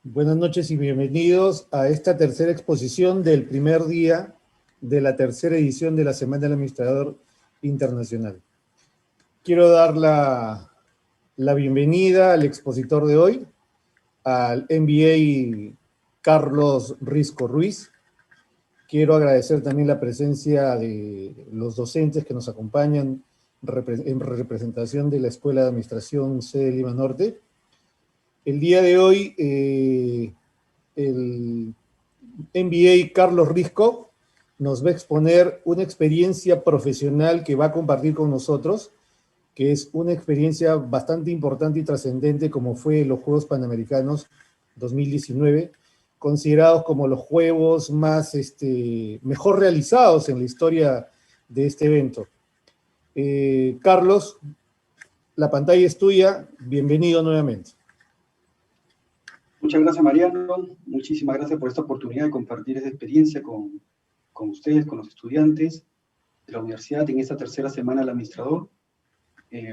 Buenas noches y bienvenidos a esta tercera exposición del primer día de la tercera edición de la Semana del Administrador Internacional. Quiero dar la bienvenida al expositor de hoy, al MBA Carlos Risco Ruiz. Quiero agradecer también la presencia de los docentes que nos acompañan en representación de la Escuela de Administración C de Lima Norte. El día de hoy, el MBA Carlos Risco nos va a exponer una experiencia profesional que va a compartir con nosotros, que es una experiencia bastante importante y trascendente, como fue los Juegos Panamericanos 2019, considerados como los juegos mejor realizados en la historia de este evento. Carlos, la pantalla es tuya, bienvenido nuevamente. Muchas gracias, Mariano. Muchísimas gracias por esta oportunidad de compartir esta experiencia con ustedes, con los estudiantes de la universidad en esta tercera semana del administrador.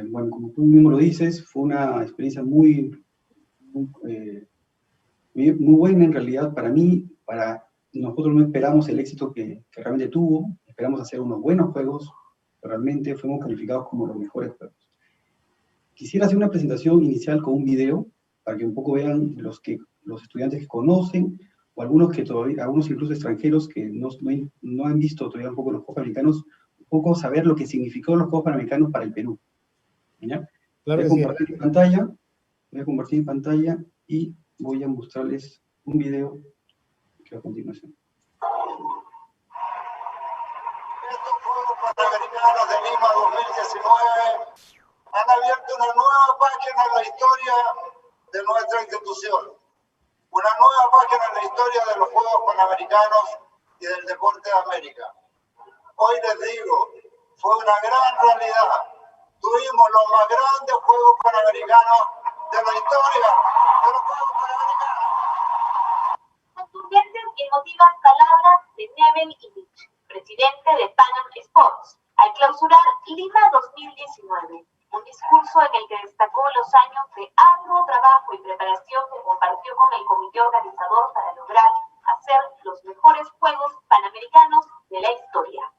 Bueno, como tú mismo lo dices, fue una experiencia muy buena en realidad para mí. Nosotros no esperamos el éxito que realmente tuvo, esperamos hacer unos buenos juegos, pero realmente fuimos calificados como los mejores juegos. Quisiera hacer una presentación inicial con un video, para que un poco vean los estudiantes que conocen, o algunos incluso extranjeros que no han visto todavía un poco los Juegos Panamericanos, un poco saber lo que significó los Juegos Panamericanos para el Perú. ¿Ya? Claro voy a compartir mi pantalla y voy a mostrarles un video que a continuación. Estos Juegos Panamericanos de Lima 2019 han abierto una nueva página en la historia de nuestra institución, una nueva página en la historia de los Juegos Panamericanos y del deporte de América. Hoy les digo, fue una gran realidad. Tuvimos los más grandes Juegos Panamericanos de la historia de los Juegos Panamericanos. Contundentes y emotivas palabras de Neven Illich, presidente de Panam Sports, al clausurar Lima 2019. Un discurso en el que destacó los años de arduo trabajo y preparación que compartió con el comité organizador para lograr hacer los mejores Juegos Panamericanos de la historia.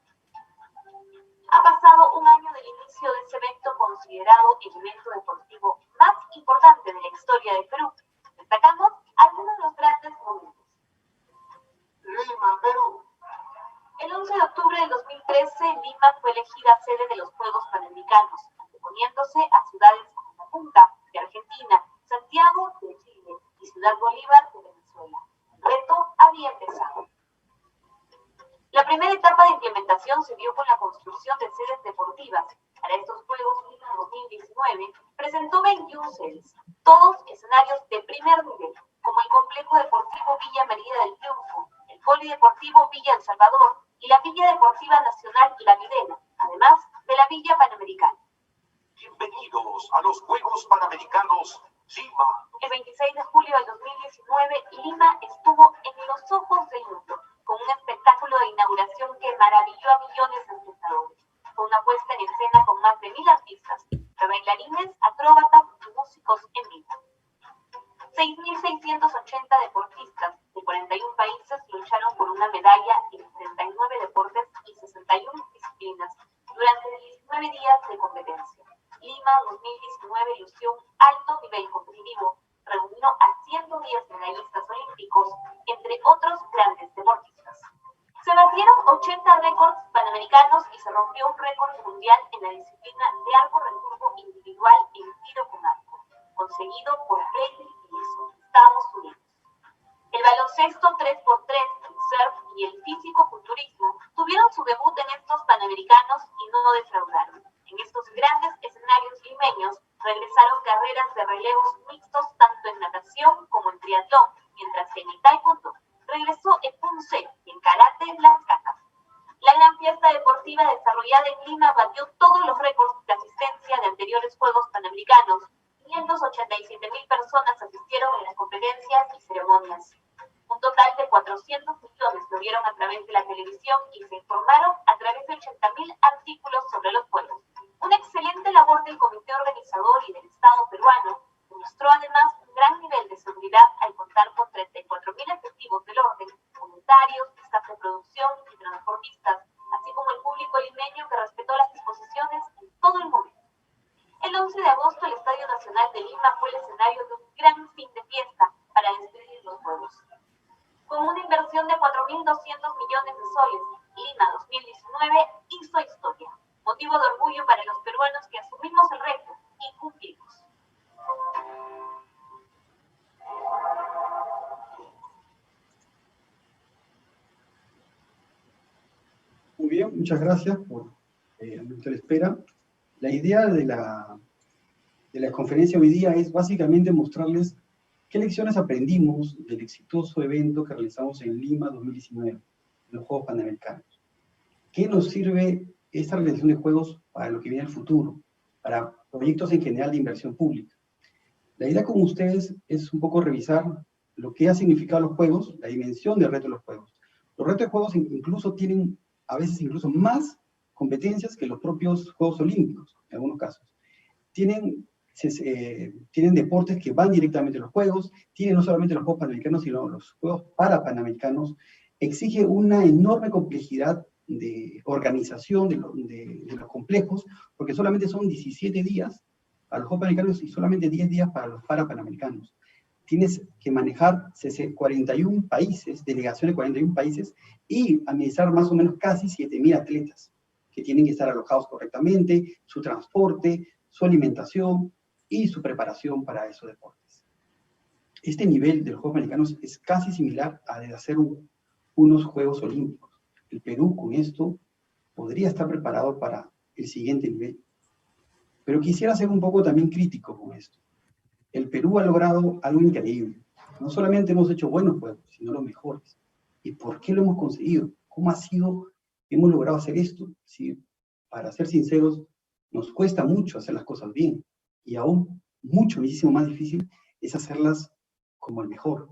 Ha pasado un año del inicio de ese evento considerado el evento deportivo más importante de la historia del Perú. Destacamos algunos de los grandes momentos. Lima, Perú. El 11 de octubre del 2013, Lima fue elegida sede de los Juegos Panamericanos, anteponiéndose a ciudades como La Punta, de Argentina, Santiago, de Chile, y Ciudad Bolívar, de Venezuela. El reto había empezado. La primera etapa de implementación se dio con la construcción de sedes deportivas. Para estos Juegos Lima 2019, presentó 21 sedes, todos escenarios de primer nivel, como el Complejo Deportivo Villa María del Triunfo, el Polideportivo Villa El Salvador y la Villa Deportiva Nacional La Videna, además de la Villa Panamericana. Bienvenidos a los Juegos Panamericanos Lima. El 26 de julio del 2019, Lima estuvo en los ojos del mundo, con un espectáculo de inauguración que maravilló a millones de espectadores. Fue una puesta en escena con más de 1000 artistas, de bailarines, acróbatas y músicos en vivo. 6.680 deportistas de 41 países lucharon por una medalla en 39 deportes y 61 disciplinas durante 19 días de competencia. Lima 2019 lució un alto nivel competitivo, reunió a 110 medallistas olímpicos, entre otros grandes deportistas. Se batieron 80 récords panamericanos y se rompió un récord mundial en la disciplina de arco recurvo individual en tiro con arco, conseguido por Brady Wilson, Estados Unidos. El baloncesto 3x3, el surf y el físico-culturismo tuvieron su debut en estos panamericanos y no defraudaron. En estos grandes escenarios limeños regresaron carreras de relevos mixtos tanto en natación como en triatlón, mientras que en el taekwondo regresó el punce y en karate las catas. La gran fiesta deportiva desarrollada en Lima batió todos los récords de asistencia de anteriores Juegos Panamericanos. 587.000 personas asistieron en las competencias y ceremonias. Un total de 400 millones lo vieron a través de la televisión y se informaron a través de 80.000 artículos sobre los Juegos. Una excelente labor del comité organizador y del Estado peruano demostró además un gran nivel de seguridad al contar con deportistas, así como el público limeño que respetó las disposiciones en todo el momento. El 11 de agosto, el Estadio Nacional de Lima fue el escenario de un gran fin de fiesta para despedir los Juegos. Con una inversión de 4.200 millones de soles, Lima 2019 hizo historia, motivo de orgullo para los peruanos que asumimos el reto y cumplimos. Muy bien, muchas gracias por nuestra espera. La idea de la conferencia hoy día es básicamente mostrarles qué lecciones aprendimos del exitoso evento que realizamos en Lima 2019, en los Juegos Panamericanos. ¿Qué nos sirve esta realización de juegos para lo que viene al futuro, para proyectos en general de inversión pública? La idea con ustedes es un poco revisar lo que ha significado los juegos, la dimensión del reto de los juegos. Los retos de juegos incluso tienen a veces incluso más competencias que los propios Juegos Olímpicos, en algunos casos. Tienen deportes que van directamente a los Juegos, tienen no solamente los Juegos Panamericanos, sino los Juegos Parapanamericanos. Exige una enorme complejidad de organización de los complejos, porque solamente son 17 días para los Juegos Panamericanos y solamente 10 días para los Parapanamericanos. Tienes que manejar 41 países, delegaciones de 41 países, y administrar más o menos casi 7.000 atletas, que tienen que estar alojados correctamente, su transporte, su alimentación y su preparación para esos deportes. Este nivel de los Juegos Panamericanos es casi similar a de hacer unos Juegos Olímpicos. El Perú con esto podría estar preparado para el siguiente nivel. Pero quisiera ser un poco también crítico con esto. El Perú ha logrado algo increíble. No solamente hemos hecho buenos juegos, sino los mejores. ¿Y por qué lo hemos conseguido? ¿Cómo ha sido que hemos logrado hacer esto? Sí, para ser sinceros, nos cuesta mucho hacer las cosas bien. Y aún muchísimo más difícil es hacerlas como el mejor.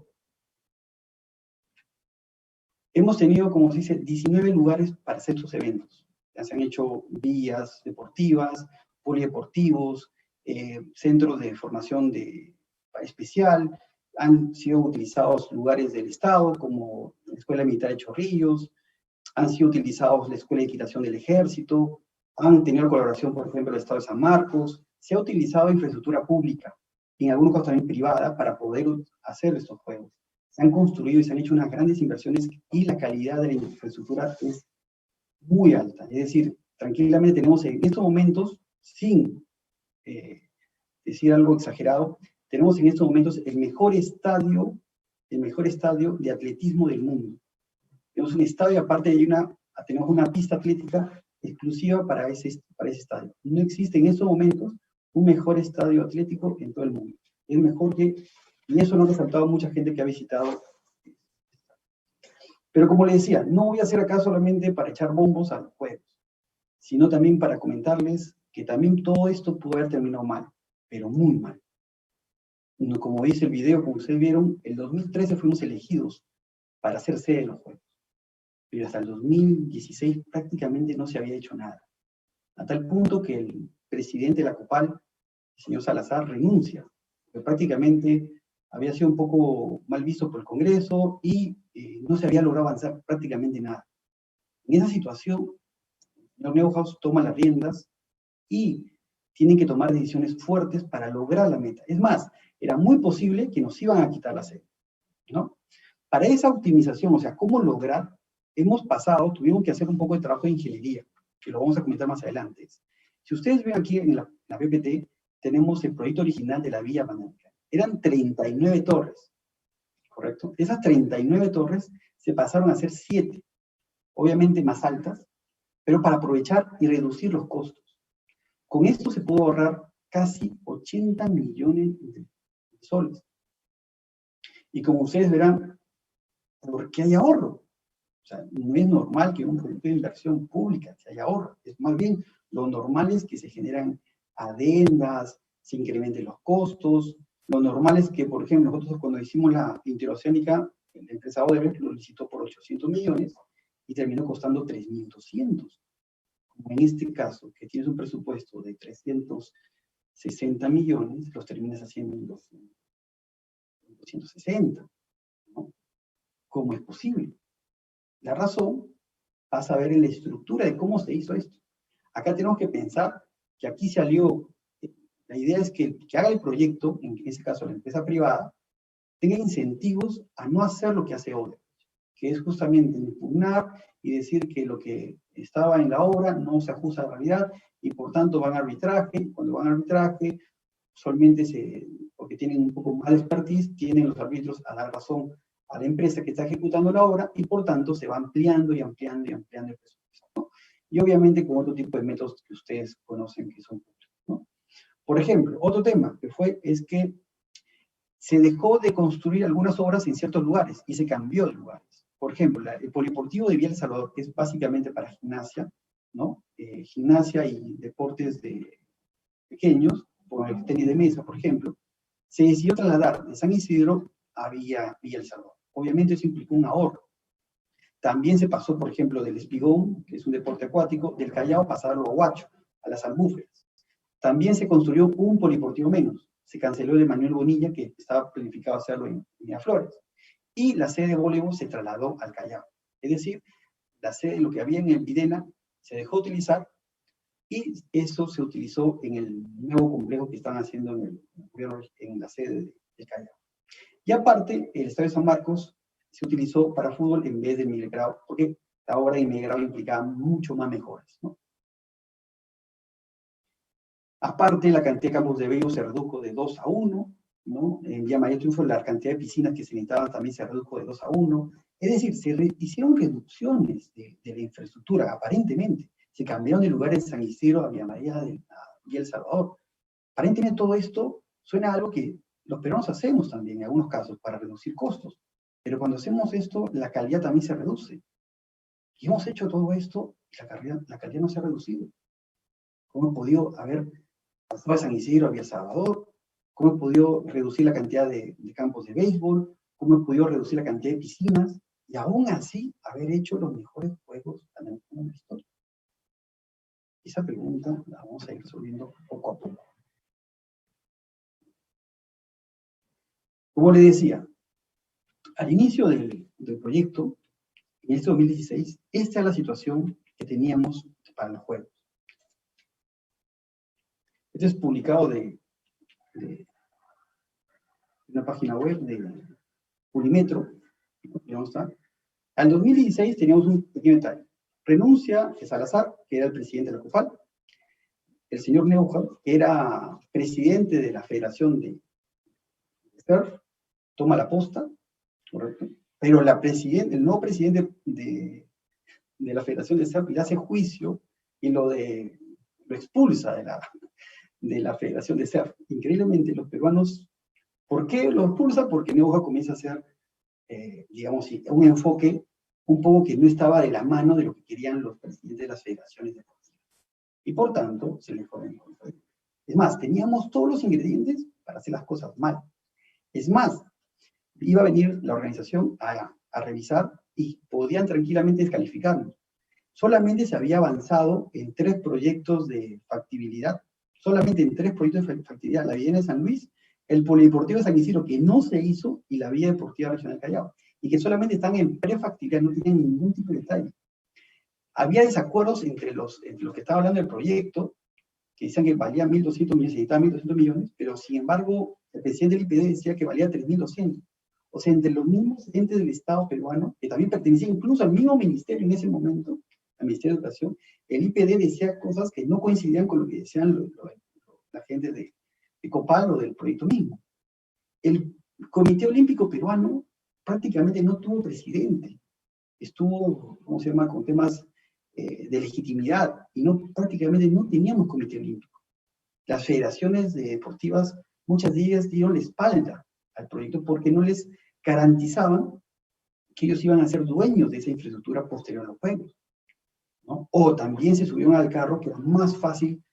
Hemos tenido, como se dice, 19 lugares para hacer estos eventos. Ya se han hecho vías deportivas, polideportivos, centros de formación especial, han sido utilizados lugares del Estado, como la Escuela Militar de Chorrillos, han sido utilizados la Escuela de Equitación del Ejército, han tenido colaboración, por ejemplo, del Estado de San Marcos, se ha utilizado infraestructura pública, y en algunos casos también privada, para poder hacer estos juegos. Se han construido y se han hecho unas grandes inversiones, y la calidad de la infraestructura es muy alta. Es decir, tranquilamente tenemos en estos momentos, sin decir algo exagerado, tenemos en estos momentos el mejor estadio de atletismo del mundo. Tenemos un estadio, aparte tenemos una pista atlética exclusiva para ese estadio. No existe en estos momentos un mejor estadio atlético en todo el mundo. Es mejor y eso no ha resaltado mucha gente que ha visitado. Pero como les decía, no voy a hacer acá solamente para echar bombos a los juegos, sino también para comentarles que también todo esto pudo haber terminado mal, pero muy mal. Como dice el video, como ustedes vieron, el 2013 fuimos elegidos para ser sede de los Juegos. Pero hasta el 2016 prácticamente no se había hecho nada. A tal punto que el presidente de la COPAL, el señor Salazar, renuncia. Porque prácticamente había sido un poco mal visto por el Congreso y no se había logrado avanzar prácticamente nada. En esa situación, el señor Neuhaus toma las riendas y tienen que tomar decisiones fuertes para lograr la meta. Es más, era muy posible que nos iban a quitar la sede, ¿no? Para esa optimización, o sea, cómo lograr, tuvimos que hacer un poco de trabajo de ingeniería, que lo vamos a comentar más adelante. Si ustedes ven aquí en la PPT, tenemos el proyecto original de la Villa Panamericana. Eran 39 torres, ¿correcto? Esas 39 torres se pasaron a ser 7, obviamente más altas, pero para aprovechar y reducir los costos. Con esto se pudo ahorrar casi 80 millones de soles. Y como ustedes verán, ¿por qué hay ahorro? O sea, no es normal que un proyecto de inversión pública se haya ahorro. Es más bien, lo normal es que se generan adendas, se incrementen los costos. Lo normal es que, por ejemplo, nosotros cuando hicimos la interoceánica, la empresa Odebrecht lo licitó por 800 millones y terminó costando 3.200. Como en este caso, que tienes un presupuesto de 360 millones, los terminas haciendo en 260. ¿No? ¿Cómo es posible? La razón a saber en la estructura de cómo se hizo esto. Acá tenemos que pensar que aquí salió, la idea es que el que haga el proyecto, en ese caso la empresa privada, tenga incentivos a no hacer lo que hace Odebrecht, que es justamente impugnar y decir que lo que estaba en la obra no se ajusta a la realidad y por tanto van a arbitraje. Cuando van a arbitraje, solamente porque tienen un poco más de expertise, tienen los árbitros a dar razón a la empresa que está ejecutando la obra y por tanto se va ampliando y ampliando y ampliando el presupuesto, ¿no? Y obviamente con otro tipo de métodos que ustedes conocen que son públicos, ¿no? Por ejemplo, otro tema es que se dejó de construir algunas obras en ciertos lugares y se cambió de lugares. Por ejemplo, el Polideportivo de Villa El Salvador, que es básicamente para gimnasia, ¿no? Gimnasia y deportes pequeños, por el tenis de mesa, por ejemplo, se decidió trasladar de San Isidro a Villa El Salvador. Obviamente eso implicó un ahorro. También se pasó, por ejemplo, del espigón, que es un deporte acuático, del Callao pasarlo a Huacho, a las albúferas. También se construyó un polideportivo menos. Se canceló el de Manuel Bonilla, que estaba planificado hacerlo en Miraflores. Y la sede de voleibol se trasladó al Callao. Es decir, la sede, lo que había en el Videna, se dejó utilizar y eso se utilizó en el nuevo complejo que están haciendo en la sede del Callao. Y aparte, el Estadio San Marcos se utilizó para fútbol en vez de Miguel Grau, porque la obra de Miguel Grau implicaba mucho más mejoras, ¿no? Aparte, la cantidad de campos de béisbol se redujo de 2 a 1, ¿no? En Villa María Triunfo la cantidad de piscinas que se necesitaban también se redujo de 2 a 1. Es decir, se hicieron reducciones de la infraestructura, aparentemente. Se cambiaron de lugares de San Isidro a Villa María a Villa El Salvador. Aparentemente todo esto suena a algo que los peruanos hacemos también en algunos casos para reducir costos. Pero cuando hacemos esto, la calidad también se reduce. Y hemos hecho todo esto y la calidad no se ha reducido. ¿Cómo he podido haber pasado de San Isidro a Villa El Salvador? ¿Cómo he podido reducir la cantidad de campos de béisbol? ¿Cómo he podido reducir la cantidad de piscinas? Y aún así, haber hecho los mejores juegos en la historia. Esa pregunta la vamos a ir resolviendo poco a poco. Como le decía, al inicio del proyecto, en este 2016, esta es la situación que teníamos para los juegos. Este es publicado de una página web de Pulimetro. ¿Dónde está? Al 2016 teníamos un pequeño detalle. Renuncia de Salazar, que era el presidente de la COFAL. El señor Neuhaus, que era presidente de la Federación de Surf, toma la posta, correcto, pero el nuevo presidente de la Federación de Surf le hace juicio y lo expulsa de la Federación de Surf. Increíblemente, los peruanos, ¿por qué lo expulsa? Porque Neuhaus comienza a hacer, digamos, un enfoque un poco que no estaba de la mano de lo que querían los presidentes de las federaciones deportivas. Y por tanto, se le fue en contra. Es más, teníamos todos los ingredientes para hacer las cosas mal. Es más, iba a venir la organización a revisar y podían tranquilamente descalificarnos. Solamente se había avanzado en 3 proyectos de factibilidad. Solamente en 3 proyectos de factibilidad. La Videna de San Luis, el Polideportivo de San Isidro, que no se hizo, y la Vía Deportiva Regional Callao. Y que solamente están en prefactibilidad, no tienen ningún tipo de detalle. Había desacuerdos entre los que estaban hablando del proyecto, que decían que valía 1.200 millones, se necesitaban 1.200 millones, pero sin embargo, el presidente del IPD decía que valía 3.200. O sea, entre los mismos entes del Estado peruano, que también pertenecían incluso al mismo ministerio en ese momento, al Ministerio de Educación, el IPD decía cosas que no coincidían con lo que decían la gente de COPAL o del proyecto mismo. El Comité Olímpico Peruano prácticamente no tuvo presidente. Estuvo, ¿cómo se llama?, con temas de legitimidad, y prácticamente no teníamos comité olímpico. Las federaciones deportivas, muchas de ellas dieron la espalda al proyecto porque no les garantizaban que ellos iban a ser dueños de esa infraestructura posterior a los Juegos, ¿no? O también se subieron al carro que era más fácil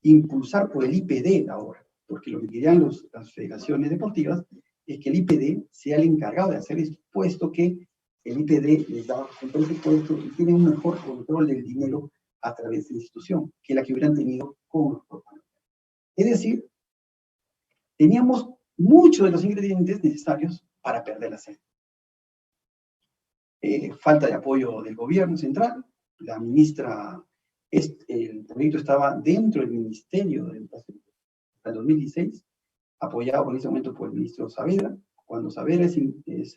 impulsar por el IPD ahora, porque lo que querían las federaciones deportivas es que el IPD sea el encargado de hacer esto, puesto que el IPD les da un presupuesto y tiene un mejor control del dinero a través de la institución que la que hubieran tenido con los propios. Es decir, teníamos muchos de los ingredientes necesarios para perder la sede. Falta de apoyo del gobierno central, la ministra, el proyecto estaba dentro del Ministerio de Educación hasta el 2016, apoyado en ese momento por el ministro Saavedra. Cuando Saavedra es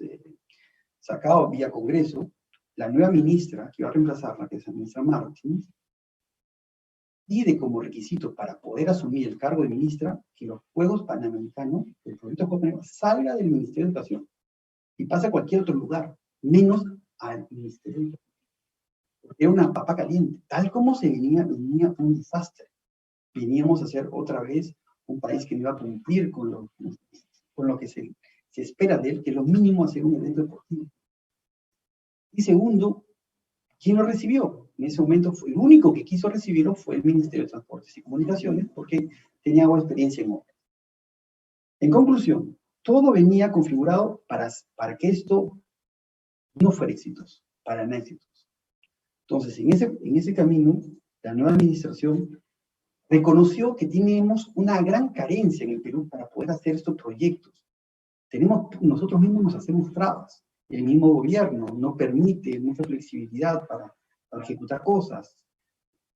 sacado vía Congreso, la nueva ministra que va a reemplazarla, que es la ministra Martins, pide como requisito para poder asumir el cargo de ministra que los Juegos Panamericanos, el proyecto Panamericanos, salga del Ministerio de Educación y pase a cualquier otro lugar, menos al Ministerio de Educación. Porque era una papa caliente. Tal como se venía un desastre. Veníamos a ser otra vez un país que no iba a cumplir con lo que se espera de él, que es lo mínimo hacer un evento deportivo. Y segundo, ¿quién lo recibió? En ese momento el único que quiso recibirlo fue el Ministerio de Transportes y Comunicaciones, porque tenía algo de experiencia en obras. En conclusión, todo venía configurado para que esto no fuera exitoso, para no éxitos. Entonces, en ese camino, la nueva administración reconoció que tenemos una gran carencia en el Perú para poder hacer estos proyectos. Nosotros mismos nos hacemos trabas. El mismo gobierno no permite mucha flexibilidad para ejecutar cosas.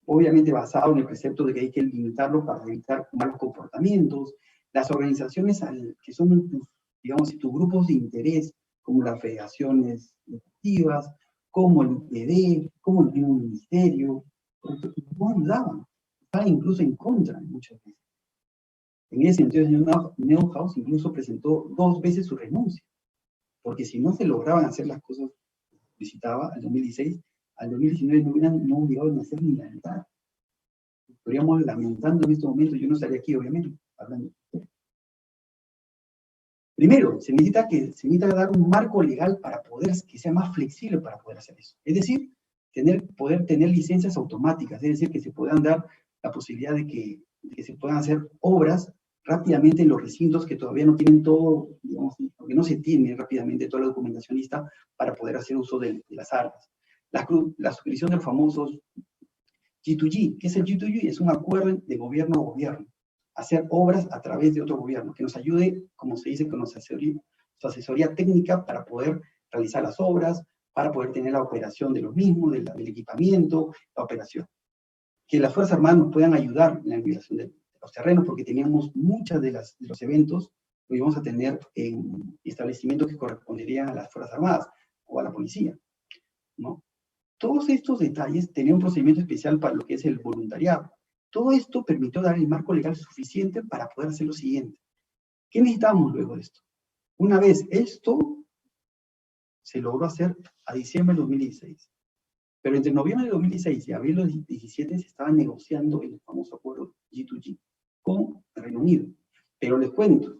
Obviamente basado en el precepto de que hay que limitarlo para evitar malos comportamientos. Las organizaciones que son, digamos, tus grupos de interés, como las federaciones deportivas, como el IPD, como el mismo ministerio, no ayudaban. Estaban incluso en contra muchas veces. En ese sentido, el señor Neuhaus incluso presentó 2 veces su renuncia, porque si no se lograban hacer las cosas que solicitaba al 2016, al 2019 no hubieran a hacer ni la mitad. Estaríamos lamentando en este momento, yo no estaría aquí obviamente, hablando. Primero, se necesita dar un marco legal para que sea más flexible para poder hacer eso. Es decir, poder tener licencias automáticas, es decir, que se puedan dar la posibilidad de que se puedan hacer obras rápidamente en los recintos que todavía no tienen todo, digamos, porque no se tiene rápidamente toda la documentación lista para poder hacer uso de las armas. La suscripción de los famosos G2G. ¿Qué es el G2G? Es un acuerdo de gobierno a gobierno. Hacer obras a través de otro gobierno, que nos ayude, como se dice, con su asesoría técnica para poder realizar las obras, para poder tener la operación de los mismos, del equipamiento, la operación. Que las Fuerzas Armadas nos puedan ayudar en la migración de los terrenos, porque teníamos muchos de los eventos, lo íbamos a tener en establecimientos que corresponderían a las Fuerzas Armadas o a la policía, ¿no? Todos estos detalles tenían un procedimiento especial para lo que es el voluntariado. Todo esto permitió dar el marco legal suficiente para poder hacer lo siguiente. ¿Qué necesitábamos luego de esto? Una vez esto se logró hacer a diciembre del 2016. Pero entre noviembre de 2016 y abril de 2017 se estaba negociando el famoso acuerdo G2G con el Reino Unido. Pero les cuento,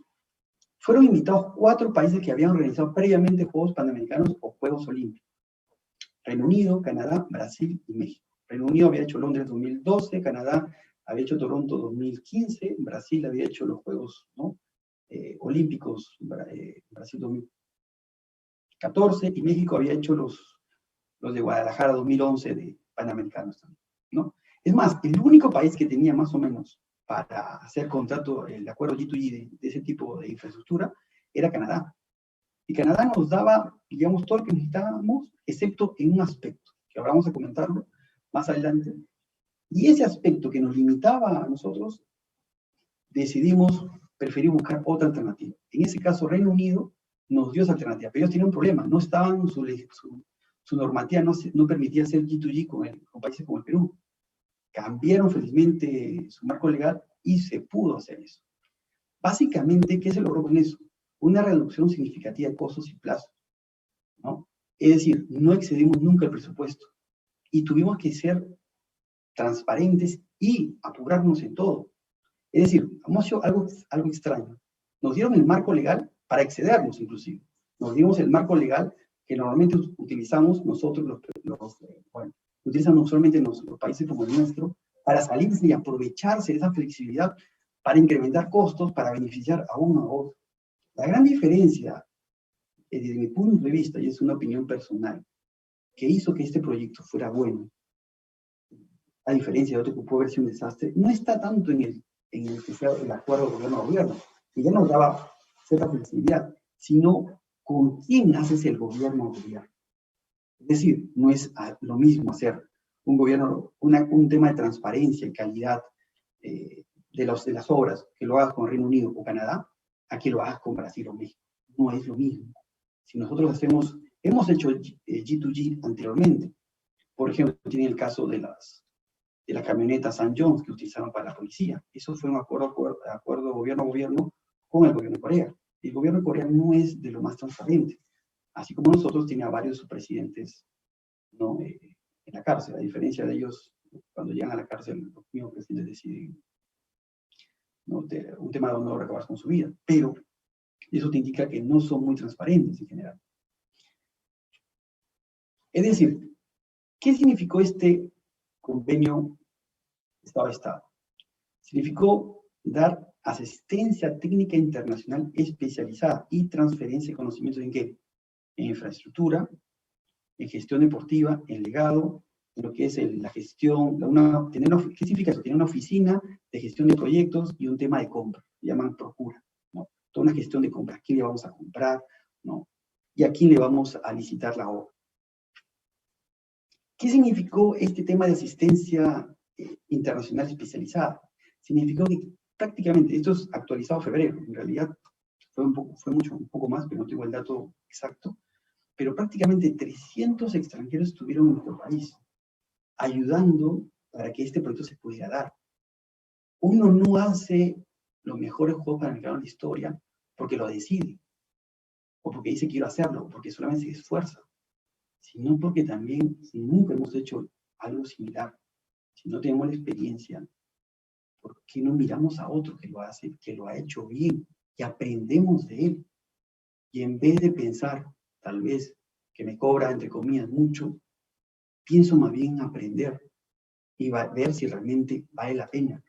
fueron invitados 4 países que habían organizado previamente Juegos Panamericanos o Juegos Olímpicos. Reino Unido, Canadá, Brasil y México. Reino Unido había hecho Londres 2012, Canadá había hecho Toronto 2015, Brasil había hecho los Juegos, ¿no? Olímpicos, Brasil 2014, y México había hecho los de Guadalajara 2011 de Panamericanos también, ¿no? Es más, el único país que tenía más o menos para hacer contrato, el acuerdo G2G de ese tipo de infraestructura, era Canadá. Y Canadá nos daba, digamos, todo lo que necesitábamos, excepto en un aspecto, que ahora vamos a comentarlo más adelante. Y ese aspecto que nos limitaba a nosotros, preferimos buscar otra alternativa. En ese caso, Reino Unido nos dio esa alternativa, pero ellos tenían un problema, no estaban, su normativa no permitía hacer G2G con países como el Perú. Cambiaron felizmente su marco legal y se pudo hacer eso. Básicamente, ¿qué se logró con eso? Una reducción significativa de costos y plazos, ¿no? Es decir, no excedimos nunca el presupuesto y tuvimos que ser transparentes y apurarnos en todo. Es decir, hemos hecho algo extraño. Nos dieron el marco legal para excedernos inclusive. Nos dimos el marco legal que normalmente utilizamos nosotros, utilizan no solamente los países como el nuestro, para salirse y aprovecharse de esa flexibilidad para incrementar costos, para beneficiar a uno a otro. La gran diferencia, desde mi punto de vista, y es una opinión personal, que hizo que este proyecto fuera bueno, a diferencia de otro que pudo haber sido un desastre, no está tanto en el acuerdo gobierno a gobierno, que ya nos daba cierta flexibilidad, sino con quién haces el gobierno a gobierno. Es decir, no es lo mismo hacer un gobierno, un tema de transparencia y calidad de las obras, que lo hagas con Reino Unido o Canadá, a que lo hagas con Brasil o México. No es lo mismo. Si nosotros hemos hecho G2G anteriormente, por ejemplo, tiene el caso de la camioneta St. John's que utilizaron para la policía. Eso fue un acuerdo gobierno a gobierno con el gobierno de Corea. El gobierno de Corea no es de lo más transparente. Así como nosotros, tiene a varios de sus presidentes, ¿no? En la cárcel. A diferencia de ellos, cuando llegan a la cárcel, los mismos presidentes deciden, ¿no? Un tema donde no recabar con su vida. Pero eso te indica que no son muy transparentes en general. Es decir, ¿qué significó este convenio Estado a Estado? Significó dar asistencia técnica internacional especializada y transferencia de conocimientos ¿en qué? En infraestructura, en gestión deportiva, en legado, en lo que es la gestión, ¿qué significa eso? Tener una oficina de gestión de proyectos y un tema de compra, se llaman procura, ¿no? Toda una gestión de compra, ¿a quién le vamos a comprar? ¿No? Y a quién le vamos a licitar la obra. ¿Qué significó este tema de asistencia internacional especializada? Significó que prácticamente, esto es actualizado en febrero, en realidad fue un poco más, pero no tengo el dato exacto, pero prácticamente 300 extranjeros estuvieron en nuestro país, ayudando para que este proyecto se pudiera dar. Uno no hace los mejores juegos para el mercado en la historia porque lo decide, o porque dice quiero hacerlo, o porque solamente se esfuerza, sino porque también, si nunca hemos hecho algo similar, si no tenemos la experiencia, ¿por qué no miramos a otro que lo hace, que lo ha hecho bien, y aprendemos de él? Y en vez de pensar, tal vez, que me cobra, entre comillas, mucho, pienso más bien en aprender y ver si realmente vale la pena.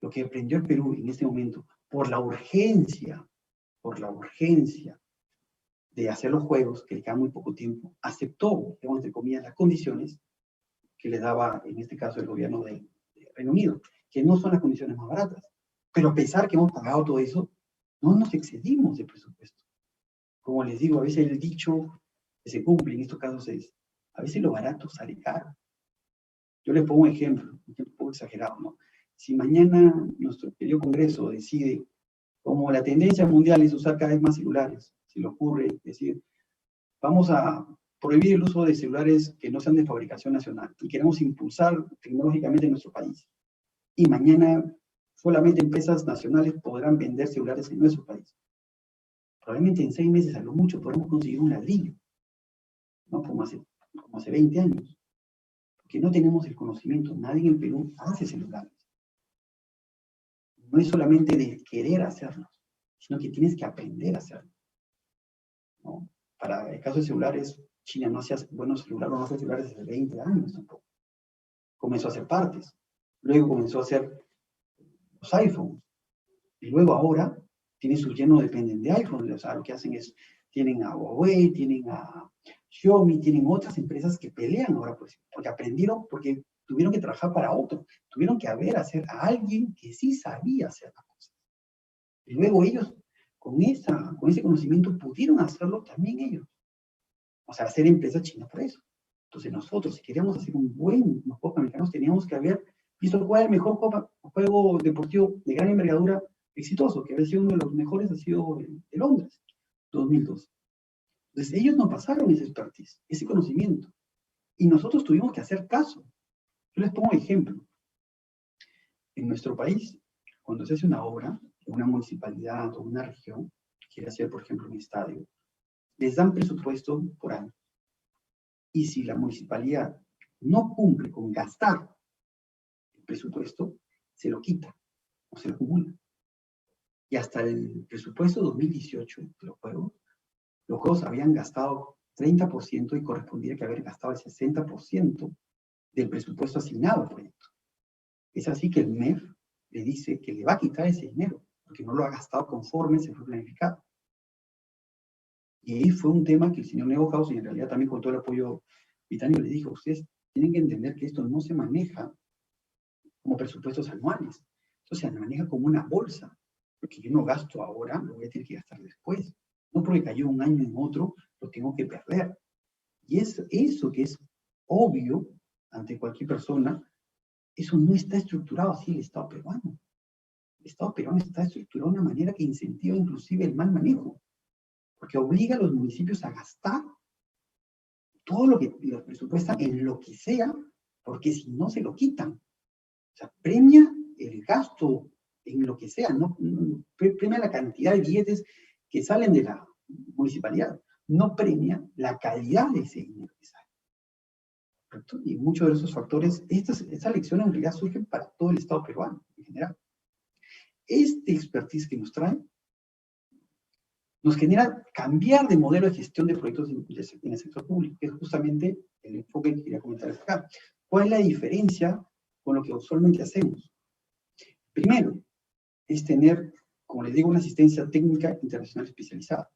Lo que aprendió el Perú en este momento, por la urgencia de hacer los juegos, que le queda muy poco tiempo, aceptó, entre comillas, las condiciones que le daba, en este caso, el gobierno de Reino Unido, que no son las condiciones más baratas. Pero a pesar que hemos pagado todo eso, no nos excedimos de presupuesto. Como les digo, a veces el dicho que se cumple en estos casos es, a veces lo barato sale caro. Yo les pongo un ejemplo un poco exagerado, ¿no? Si mañana nuestro querido Congreso decide, como la tendencia mundial es usar cada vez más celulares, se le ocurre decir, vamos a prohibir el uso de celulares que no sean de fabricación nacional y queremos impulsar tecnológicamente en nuestro país. Y mañana solamente empresas nacionales podrán vender celulares en nuestro país. Probablemente en 6 meses a lo mucho podemos conseguir un ladrillo, ¿no? Como hace 20 años. Porque no tenemos el conocimiento. Nadie en el Perú hace celulares. No es solamente de querer hacerlos, sino que tienes que aprender a hacerlo, ¿no? Para el caso de celulares, China no hacía buenos celulares, no hacía celulares desde 20 años tampoco. Comenzó a hacer partes. Luego comenzó a hacer los iPhones. Y luego ahora tienen su lleno, dependen de iPhone. O sea, lo que hacen es, tienen a Huawei, tienen a Xiaomi, tienen otras empresas que pelean ahora, pues, porque aprendieron, porque tuvieron que trabajar para otro, tuvieron que hacer a alguien que sí sabía hacer las cosas. Y luego ellos, con ese conocimiento, pudieron hacerlo también ellos. O sea, hacer empresas chinas por eso. Entonces nosotros, si queríamos hacer unos juegos americanos, teníamos que haber visto cuál es el mejor juego deportivo de gran envergadura exitoso, que había sido uno de los mejores, ha sido de Londres, 2002. Entonces ellos nos pasaron ese expertise, ese conocimiento, y nosotros tuvimos que hacer caso. Yo les pongo ejemplo. En nuestro país, cuando se hace una obra, en una municipalidad o una región, quiere hacer, por ejemplo, un estadio, les dan presupuesto por año. Y si la municipalidad no cumple con gastar el presupuesto, se lo quita o se lo acumula. Y hasta el presupuesto 2018 de los juegos habían gastado 30% y correspondía que haber gastado el 60% del presupuesto asignado al proyecto. Es así que el MEF le dice que le va a quitar ese dinero, porque no lo ha gastado conforme se fue planificado. Y ahí fue un tema que el señor Neuhaus, y en realidad también con todo el apoyo británico, le dijo, ustedes tienen que entender que esto no se maneja como presupuestos anuales, esto se maneja como una bolsa, porque yo no gasto ahora, lo voy a tener que gastar después. No porque cayó un año en otro, lo tengo que perder. Y es eso que es obvio, ante cualquier persona, eso no está estructurado así el Estado peruano. El Estado peruano está estructurado de una manera que incentiva inclusive el mal manejo, porque obliga a los municipios a gastar todo lo que los presupuestan en lo que sea, porque si no se lo quitan. O sea, premia el gasto en lo que sea, no premia la cantidad de billetes que salen de la municipalidad, no premia la calidad de ese dinero que sale. ¿Correcto? Y muchos de esos factores, esta lección en realidad surge para todo el Estado peruano en general. Este expertise que nos trae nos genera cambiar de modelo de gestión de proyectos en el sector público, que es justamente el enfoque que quería comentar acá. ¿Cuál es la diferencia con lo que usualmente hacemos? Primero, es tener, como les digo, una asistencia técnica internacional especializada.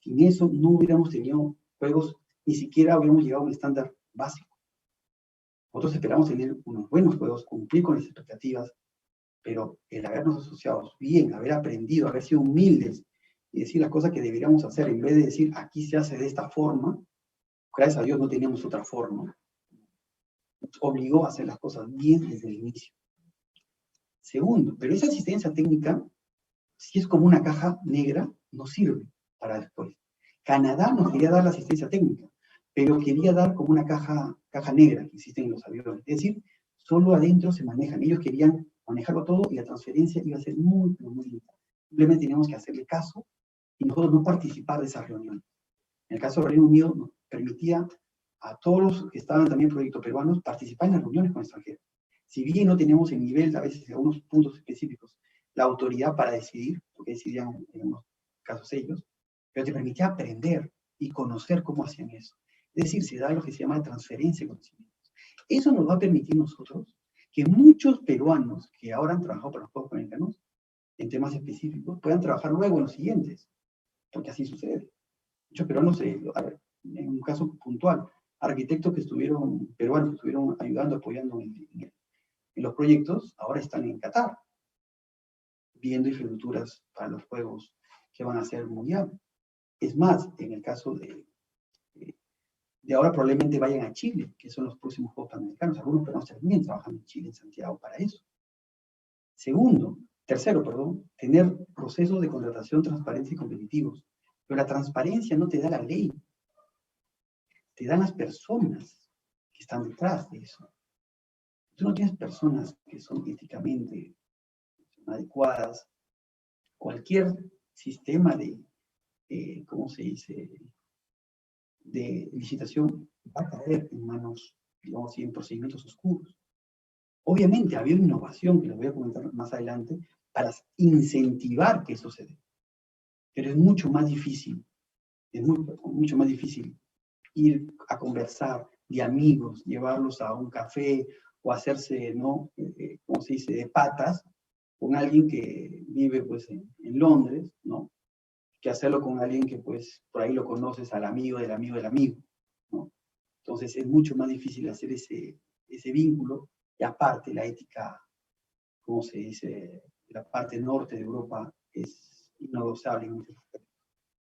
Sin eso no hubiéramos tenido juegos, ni siquiera hubiéramos llegado a un estándar básico. Nosotros esperamos tener unos buenos juegos, cumplir con las expectativas, pero el habernos asociado bien, haber aprendido, haber sido humildes y decir las cosas que deberíamos hacer, en vez de decir aquí se hace de esta forma, gracias a Dios no teníamos otra forma, nos obligó a hacer las cosas bien desde el inicio. Segundo, pero esa asistencia técnica, si es como una caja negra, no sirve para después. Canadá nos quería dar la asistencia técnica, pero quería dar como una caja negra que existe en los aviones. Es decir, solo adentro se manejan. Ellos querían manejarlo todo y la transferencia iba a ser muy, pero muy limitada. Simplemente teníamos que hacerle caso y nosotros no participar de esas reuniones. En el caso del Reino Unido nos permitía a todos los que estaban también en proyectos peruanos participar en las reuniones con extranjeros. Si bien no teníamos el nivel, a veces en algunos puntos específicos, la autoridad para decidir, porque decidían en unos casos ellos, pero te permitía aprender y conocer cómo hacían eso. Es decir, se da lo que se llama transferencia de conocimientos. Eso nos va a permitir nosotros que muchos peruanos que ahora han trabajado para los Juegos Panamericanos en temas específicos puedan trabajar luego en los siguientes, porque así sucede. Muchos peruanos, en un caso puntual, arquitectos que estuvieron, peruanos que estuvieron ayudando, apoyando en los proyectos, ahora están en Qatar, viendo infraestructuras para los Juegos que van a ser mundial. Es más, en el caso de ahora probablemente vayan a Chile, que son los próximos Juegos Panamericanos. Algunos peruanos también trabajan en Chile, en Santiago, para eso. Tercero, tener procesos de contratación transparentes y competitivos. Pero la transparencia no te da la ley, te dan las personas que están detrás de eso. Tú no tienes personas que son éticamente adecuadas. Cualquier sistema ¿cómo se dice?, de licitación va a caer en manos, digamos así, en procedimientos oscuros. Obviamente había una innovación, que les voy a comentar más adelante, para incentivar que eso se dé. Pero es mucho más difícil, mucho más difícil ir a conversar de amigos, llevarlos a un café o hacerse, ¿no?, ¿cómo se dice?, de patas con alguien que vive pues en Londres, ¿no?, que hacerlo con alguien que pues por ahí lo conoces al amigo del amigo del amigo, ¿no? Entonces es mucho más difícil hacer ese vínculo, y aparte la ética, ¿cómo se dice?, la parte norte de Europa es innegociable en muchos aspectos.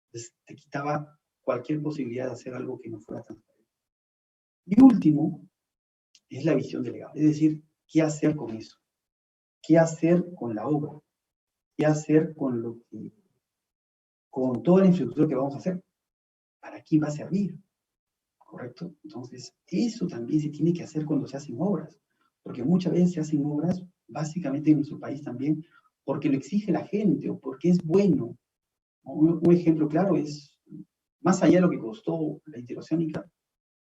Entonces te quitaba cualquier posibilidad de hacer algo que no fuera transparente. Y último, es la visión delegada, es decir, ¿qué hacer con eso? ¿Qué hacer con la obra? ¿Qué hacer con toda la infraestructura que vamos a hacer? ¿Para quién va a servir? ¿Correcto? Entonces, eso también se tiene que hacer cuando se hacen obras, porque muchas veces se hacen obras, básicamente en nuestro país también, porque lo exige la gente o porque es bueno. Un ejemplo claro es, más allá de lo que costó la interoceánica,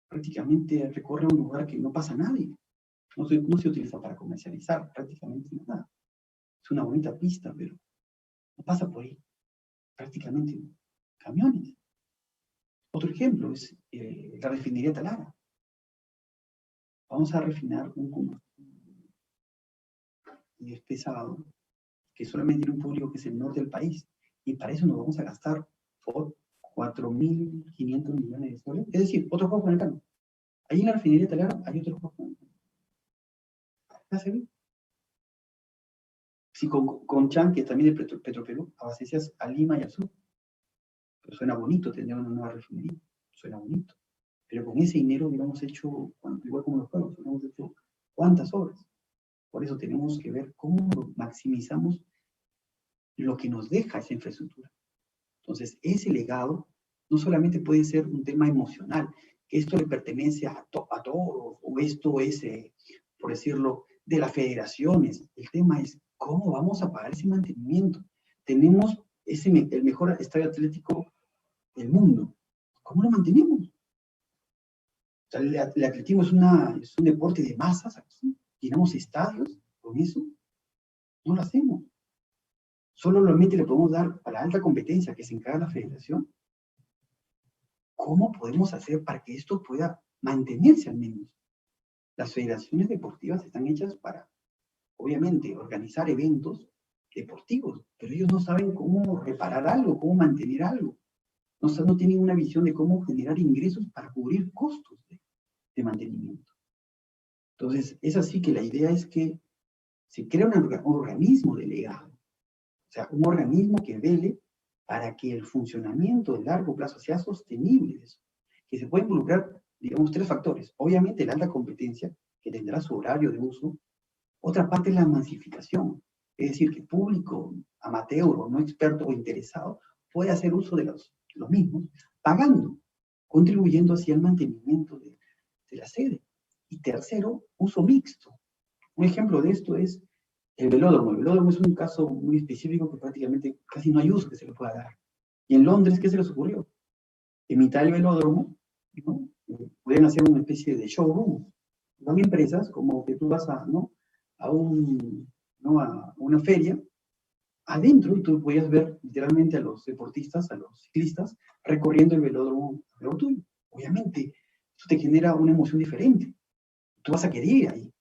prácticamente recorre un lugar que no pasa nadie. No se utiliza para comercializar prácticamente nada. Es una bonita pista, pero no pasa por ahí prácticamente camiones. Otro ejemplo es la refinería Talara. Vamos a refinar un combustible pesado que solamente tiene un público que es el norte del país, y para eso nos vamos a gastar 4.500 millones de soles. Es decir, otro juego panamericanos. Ahí en la refinería Talara hay otro juego panamericanos. ¿Hace bien? Si con Chan, que también es de Petroperú, abastecías a Lima y al sur. Pero suena bonito tener una nueva refinería. Suena bonito. Pero con ese dinero hubiéramos hecho, igual como los juegos, hubiéramos hecho cuántas obras. Por eso tenemos que ver cómo maximizamos lo que nos deja esa infraestructura. Entonces, ese legado no solamente puede ser un tema emocional, que esto le pertenece a todos, o esto es, por decirlo, de las federaciones. El tema es cómo vamos a pagar ese mantenimiento. Tenemos el mejor estadio atlético del mundo. ¿Cómo lo mantenemos? O sea, el atletismo es un deporte de masas aquí. Llenamos estadios con eso. No lo hacemos. Solamente le podemos dar a la alta competencia que se encarga la federación. ¿Cómo podemos hacer para que esto pueda mantenerse al menos? Las federaciones deportivas están hechas para, obviamente, organizar eventos deportivos, pero ellos no saben cómo reparar algo, cómo mantener algo. No tienen una visión de cómo generar ingresos para cubrir costos de mantenimiento. Entonces, es así que la idea es que se crea un organismo delegado, o sea, un organismo que vele para que el funcionamiento de largo plazo sea sostenible, que se puede involucrar, digamos, 3 factores. Obviamente, la alta competencia, que tendrá su horario de uso. Otra parte es la masificación, es decir, que público, amateur o no experto o interesado puede hacer uso de los mismos, pagando, contribuyendo hacia el mantenimiento de la sede. Y tercero, uso mixto. Un ejemplo de esto es el velódromo. El velódromo es un caso muy específico que prácticamente casi no hay uso que se le pueda dar. Y en Londres, ¿qué se les ocurrió? En mitad del velódromo, ¿no? Pueden hacer una especie de showroom. Van empresas como que tú vas a una feria, adentro, y tú podías ver literalmente a los deportistas, a los ciclistas, recorriendo el velódromo alrededor tuyo. Obviamente, eso te genera una emoción diferente. Tú vas a querer ir ahí.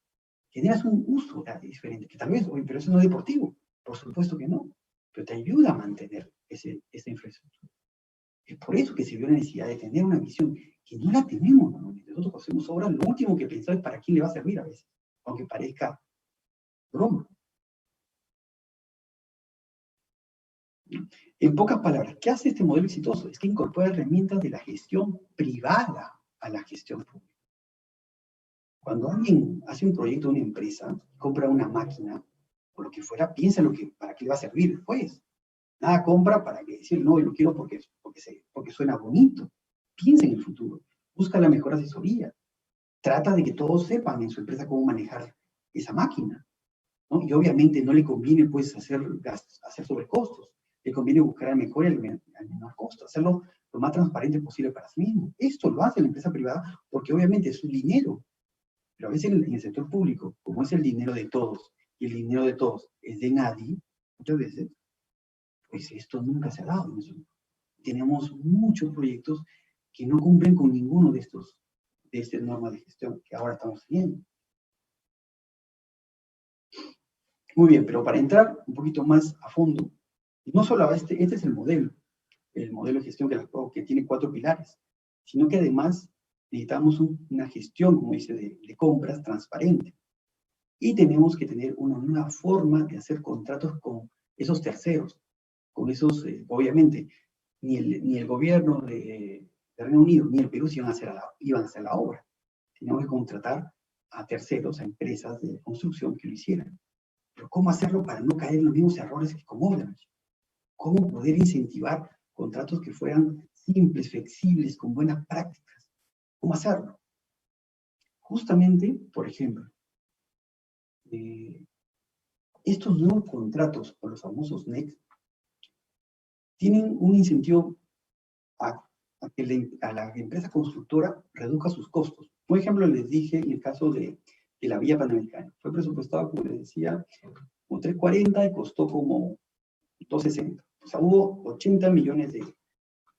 Generas un uso diferente, que tal vez, oye, pero eso no es deportivo. Por supuesto que no, pero te ayuda a mantener esa infraestructura. Es por eso que se vio la necesidad de tener una visión que no la tenemos normalmente. Nosotros hacemos obras, lo último que pensamos es para quién le va a servir a veces, aunque parezca broma. En pocas palabras, ¿qué hace este modelo exitoso? Es que incorpora herramientas de la gestión privada a la gestión pública. Cuando alguien hace un proyecto de una empresa, compra una máquina, o lo que fuera, piensa para qué le va a servir después. Nada compra para decir, no, yo lo quiero porque suena bonito. Piensa en el futuro. Busca la mejor asesoría. Trata de que todos sepan en su empresa cómo manejar esa máquina, ¿no? Y obviamente no le conviene pues hacer sobrecostos. Le conviene buscar el mejor y al menor costo. Hacerlo lo más transparente posible para sí mismo. Esto lo hace la empresa privada porque obviamente es su dinero. Pero a veces en el sector público, como es el dinero de todos, y el dinero de todos es de nadie, muchas veces, pues esto nunca se ha dado. Tenemos muchos proyectos que no cumplen con ninguno de estas normas de gestión que ahora estamos teniendo. Muy bien, pero para entrar un poquito más a fondo, no solo este es el modelo de gestión que tiene 4 pilares, sino que además necesitamos una gestión, como dice, de compras transparente. Y tenemos que tener una nueva forma de hacer contratos con esos terceros, con esos, obviamente, ni el gobierno de Reino Unido ni el Perú iban a hacer la obra. Teníamos que contratar a terceros, a empresas de construcción que lo hicieran. Pero ¿cómo hacerlo para no caer en los mismos errores que con obras? ¿Cómo poder incentivar contratos que fueran simples, flexibles, con buenas prácticas? ¿Cómo hacerlo? Justamente, por ejemplo, estos nuevos contratos, o los famosos NEC, tienen un incentivo a que la empresa constructora reduzca sus costos. Por ejemplo, les dije en el caso de la vía Panamericana. Fue presupuestado, como les decía, como 340 y costó como 260. O sea, hubo 80 millones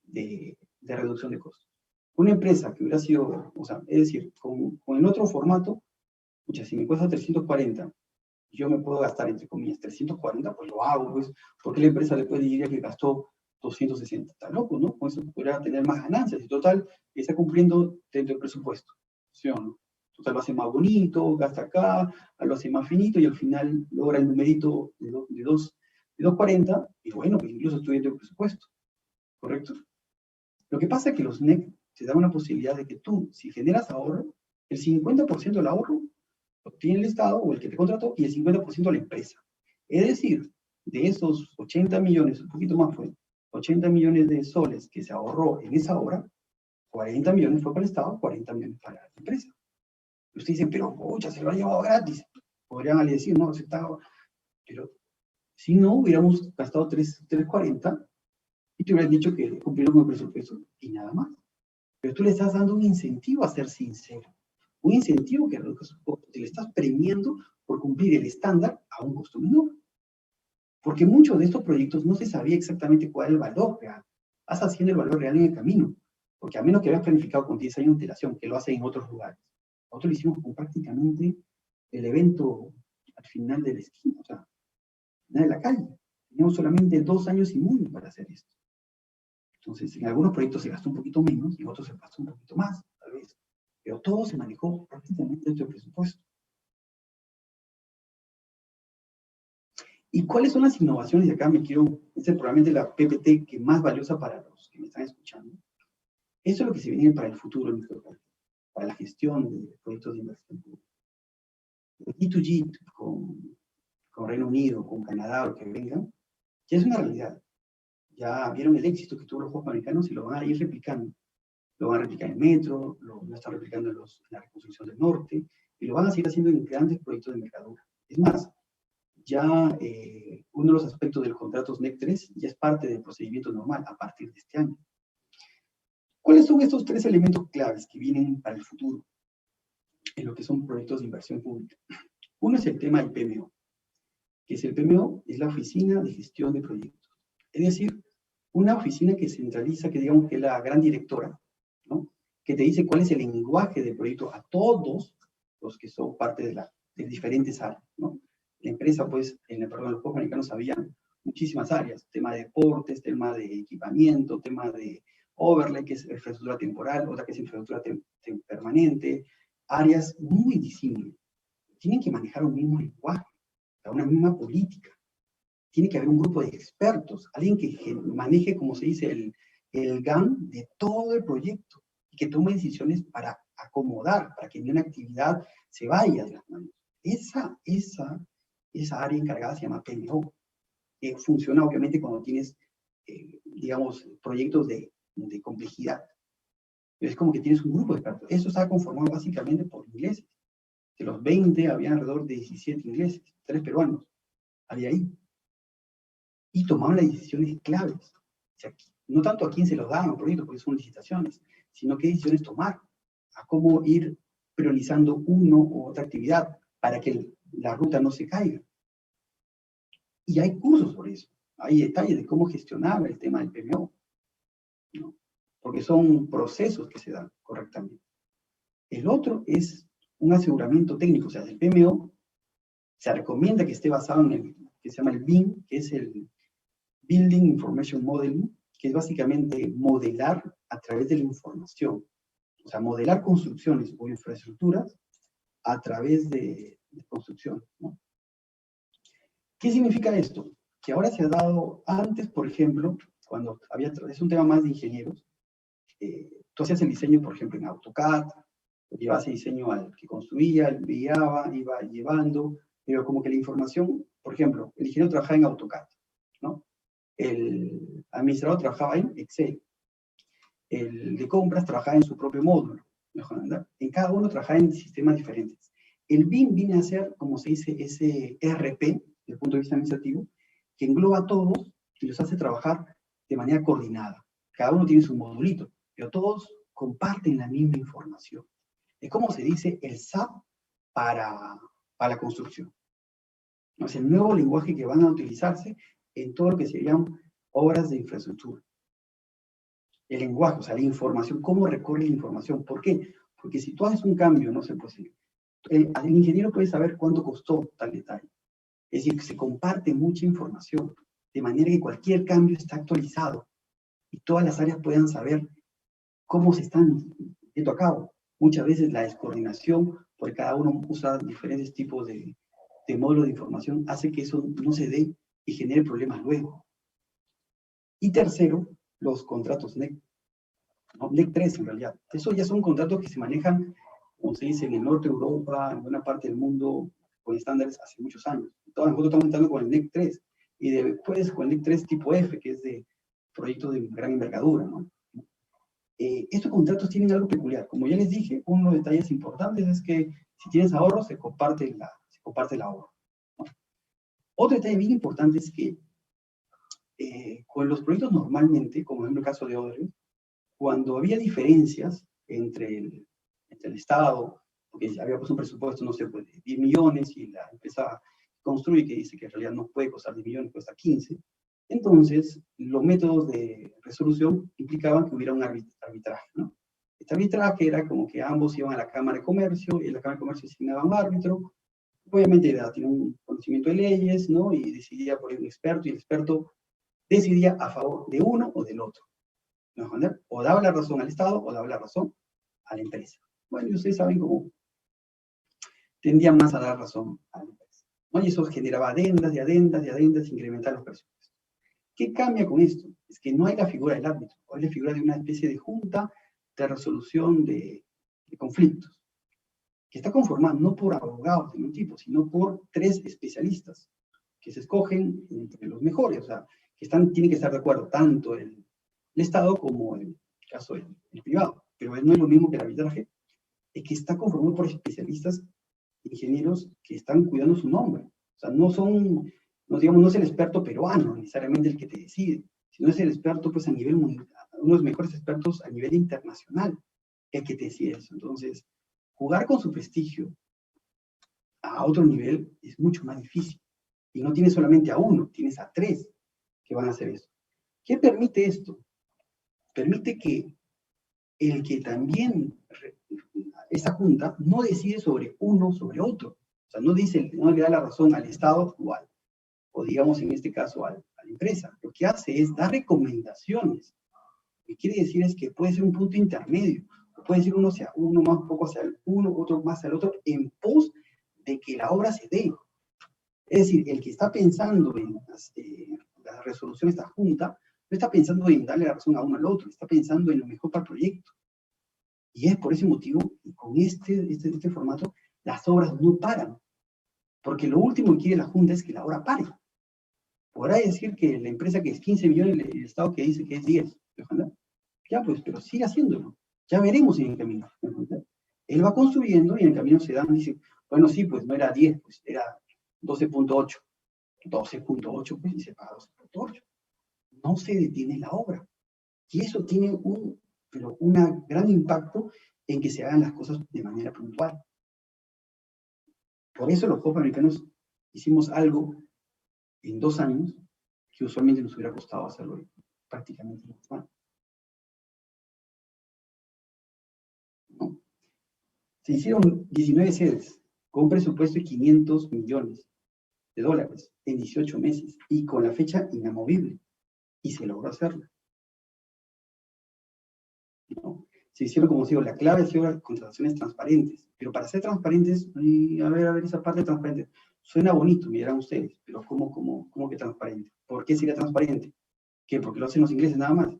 de reducción de costos. Una empresa que hubiera sido, o sea, es decir, con el otro formato, escucha, si me cuesta 340, yo me puedo gastar, entre comillas, 340, pues lo hago, pues, porque la empresa después diría que gastó 260. Está loco, ¿no? Con eso podría tener más ganancias y total, está cumpliendo dentro del presupuesto. ¿Sí o no? Total, lo hace más bonito, gasta acá, lo hace más finito y al final logra el numerito de 240 y bueno, pues incluso estoy dentro del presupuesto. ¿Correcto? Lo que pasa es que los NEC te da una posibilidad de que tú, si generas ahorro, el 50% del ahorro lo tiene el Estado o el que te contrató y el 50% la empresa. Es decir, de esos 80 millones, un poquito más fue, 80 millones de soles que se ahorró en esa obra, 40 millones fue para el Estado, 40 millones para la empresa. Y ustedes dicen, pero, pucha, se lo ha llevado gratis. Podrían decir, no, aceptado. Pero si no, hubiéramos gastado 340 y te hubieran dicho que cumplieron con el presupuesto y nada más. Pero tú le estás dando un incentivo a ser sincero. Un incentivo que te le estás premiando por cumplir el estándar a un costo menor. Porque muchos de estos proyectos no se sabía exactamente cuál era el valor real. Vas haciendo el valor real en el camino. Porque a menos que hayas planificado con 10 años de antelación, que lo hacen en otros lugares. Nosotros lo hicimos con prácticamente el evento al final de la esquina, o sea, de la calle. Teníamos solamente 2 años y medio para hacer esto. Entonces, en algunos proyectos se gastó un poquito menos, y en otros se gastó un poquito más, tal vez. Pero todo se manejó prácticamente dentro del presupuesto. ¿Y cuáles son las innovaciones? Y acá me quiero, este es probablemente la PPT que más valiosa para los que me están escuchando. Eso es lo que se viene para el futuro en nuestro país, para la gestión de proyectos de inversión pública. El G2G con Reino Unido, con Canadá, o que vengan, ya es una realidad. Ya vieron el éxito que tuvo los Juegos Panamericanos y lo van a ir replicando. Lo van a replicar en Metro, lo están replicando en la reconstrucción del norte, y lo van a seguir haciendo en grandes proyectos de envergadura. Es más, ya uno de los aspectos de los contratos NEC 3 ya es parte del procedimiento normal a partir de este año. ¿Cuáles son estos 3 elementos claves que vienen para el futuro en lo que son proyectos de inversión pública? Uno es el tema del PMO, que es el PMO, es la Oficina de Gestión de Proyectos. Es decir, una oficina que centraliza, que digamos que es la gran directora, ¿no? Que te dice cuál es el lenguaje del proyecto a todos los que son parte de diferentes áreas, ¿no? La empresa, pues, en el programa de los Juegos Panamericanos había muchísimas áreas, tema de deportes, tema de equipamiento, tema de overlay, que es infraestructura temporal, otra que es infraestructura permanente, áreas muy disímiles. Tienen que manejar un mismo lenguaje, una misma política. Tiene que haber un grupo de expertos, alguien que maneje, como se dice, el GAN de todo el proyecto y que tome decisiones para acomodar, para que ninguna actividad se vaya de las manos. Esa área encargada se llama PMO. Funciona obviamente cuando tienes, digamos, proyectos de complejidad. Es como que tienes un grupo de expertos. Eso está conformado básicamente por ingleses. De los 20 había alrededor de 17 ingleses, 3 peruanos. Había ahí. Y tomaban las decisiones claves. O sea, no tanto a quién se los daban proyectos, porque son licitaciones, sino qué decisiones tomar, a cómo ir priorizando uno u otra actividad para que la ruta no se caiga. Y hay cursos sobre eso. Hay detalles de cómo gestionar el tema del PMO, ¿no? Porque son procesos que se dan correctamente. El otro es un aseguramiento técnico, o sea, el PMO se recomienda que esté basado en el que se llama el BIM, que es el Building Information Modeling, que es básicamente modelar a través de la información. O sea, modelar construcciones o infraestructuras a través de construcción, ¿no? ¿Qué significa esto? Que ahora se ha dado, antes, por ejemplo, cuando es un tema más de ingenieros, tú hacías el diseño, por ejemplo, en AutoCAD, llevabas el diseño al que construía, enviaba, iba llevando, pero como que la información, por ejemplo, el ingeniero trabajaba en AutoCAD, ¿no? El administrador trabajaba en Excel, el de compras trabajaba en su propio módulo, en cada uno trabajaba en sistemas diferentes. El BIM viene a ser, como se dice, ese ERP, desde el punto de vista administrativo, que engloba a todos y los hace trabajar de manera coordinada. Cada uno tiene su modulito, pero todos comparten la misma información. Es como se dice el SAP para la construcción. ¿No? Es el nuevo lenguaje que van a utilizarse en todo lo que serían obras de infraestructura. El lenguaje, o sea, la información, cómo recorre la información. ¿Por qué? Porque si tú haces un cambio, no sé, pues el ingeniero puede saber cuánto costó tal detalle. Es decir, que se comparte mucha información, de manera que cualquier cambio está actualizado y todas las áreas puedan saber cómo se están llevando a cabo. Muchas veces la descoordinación, porque cada uno usa diferentes tipos de módulos de información, hace que eso no se dé y genere problemas luego. Y tercero, los contratos NEC. ¿no? NEC 3 en realidad. Eso ya son contratos que se manejan, como se dice, en el norte de Europa, en buena parte del mundo, con estándares hace muchos años. Entonces, nosotros estamos entrando con el NEC 3 y después con el NEC 3 tipo F, que es de proyectos de gran envergadura, ¿no? Estos contratos tienen algo peculiar. Como ya les dije, uno de los detalles importantes es que si tienes ahorro, se comparte el ahorro, ¿no? Otro detalle bien importante es que con los proyectos normalmente, como en el caso de Odebrecht, cuando había diferencias entre el Estado, porque había pues un presupuesto, no sé, pues de 10 millones y la empresa construye que dice que en realidad no puede costar 10 millones, cuesta 15, entonces los métodos de resolución implicaban que hubiera un arbitraje, ¿no? Este arbitraje era como que ambos iban a la Cámara de Comercio y en la Cámara de Comercio asignaba un árbitro, obviamente tiene un conocimiento de leyes, ¿no? Y decidía por un experto y el experto decidía a favor de uno o del otro. ¿No? O daba la razón al Estado o daba la razón a la empresa. Bueno, y ustedes saben cómo tendían más a dar razón a la empresa, ¿no? Y eso generaba adendas y adendas y adendas, incrementar los presupuestos. ¿Qué cambia con esto? Es que no hay la figura del árbitro, hay la figura de una especie de junta de resolución de conflictos, que está conformada no por abogados de ningún tipo, sino por 3 especialistas que se escogen entre los mejores, o sea, que tienen que estar de acuerdo tanto el Estado como el caso del privado. Pero no es lo mismo que el arbitraje, es que está conformado por especialistas, ingenieros que están cuidando su nombre. O sea, no son, no, digamos, no es el experto peruano necesariamente el que te decide, sino es el experto pues a nivel mundial, uno de los mejores expertos a nivel internacional el que te decide eso. Entonces, jugar con su prestigio a otro nivel es mucho más difícil. Y no tienes solamente a uno, tienes a 3 que van a hacer eso. ¿Qué permite esto? Permite que el que también, esta junta, no decide sobre uno sobre otro. O sea, no le da la razón al Estado o digamos en este caso a la empresa. Lo que hace es dar recomendaciones. Lo que quiere decir es que puede ser un punto intermedio. Puede decir uno más un poco hacia el uno, otro más hacia el otro, en pos de que la obra se dé. Es decir, el que está pensando en la resolución de esta junta, no está pensando en darle la razón a uno al otro, está pensando en lo mejor para el proyecto. Y es por ese motivo, y con este formato, las obras no paran. Porque lo último que quiere la junta es que la obra pare. Podrá decir que la empresa que es 15 millones, el Estado que dice que es 10. Ya pues, pero sigue haciéndolo. Ya veremos en el camino. Él va construyendo y en el camino se dan, dice, bueno, sí, pues no era 10, pues era 12.8. 12.8, pues, y se paga 12.8. No se detiene la obra. Y eso tiene un gran impacto en que se hagan las cosas de manera puntual. Por eso los Juegos Panamericanos hicimos algo en 2 años que usualmente nos hubiera costado hacerlo prácticamente en 2 años. ¿No? Se hicieron 19 sedes con un presupuesto de $500 millones en 18 meses y con la fecha inamovible. Y se logró hacerlo, ¿no? Se hicieron, como digo, la clave ha sido las contrataciones transparentes. Pero para ser transparentes, a ver, esa parte transparente. Suena bonito, me dirán ustedes, pero ¿cómo que transparente? ¿Por qué sería transparente? ¿Qué? ¿Porque lo hacen los ingleses nada más?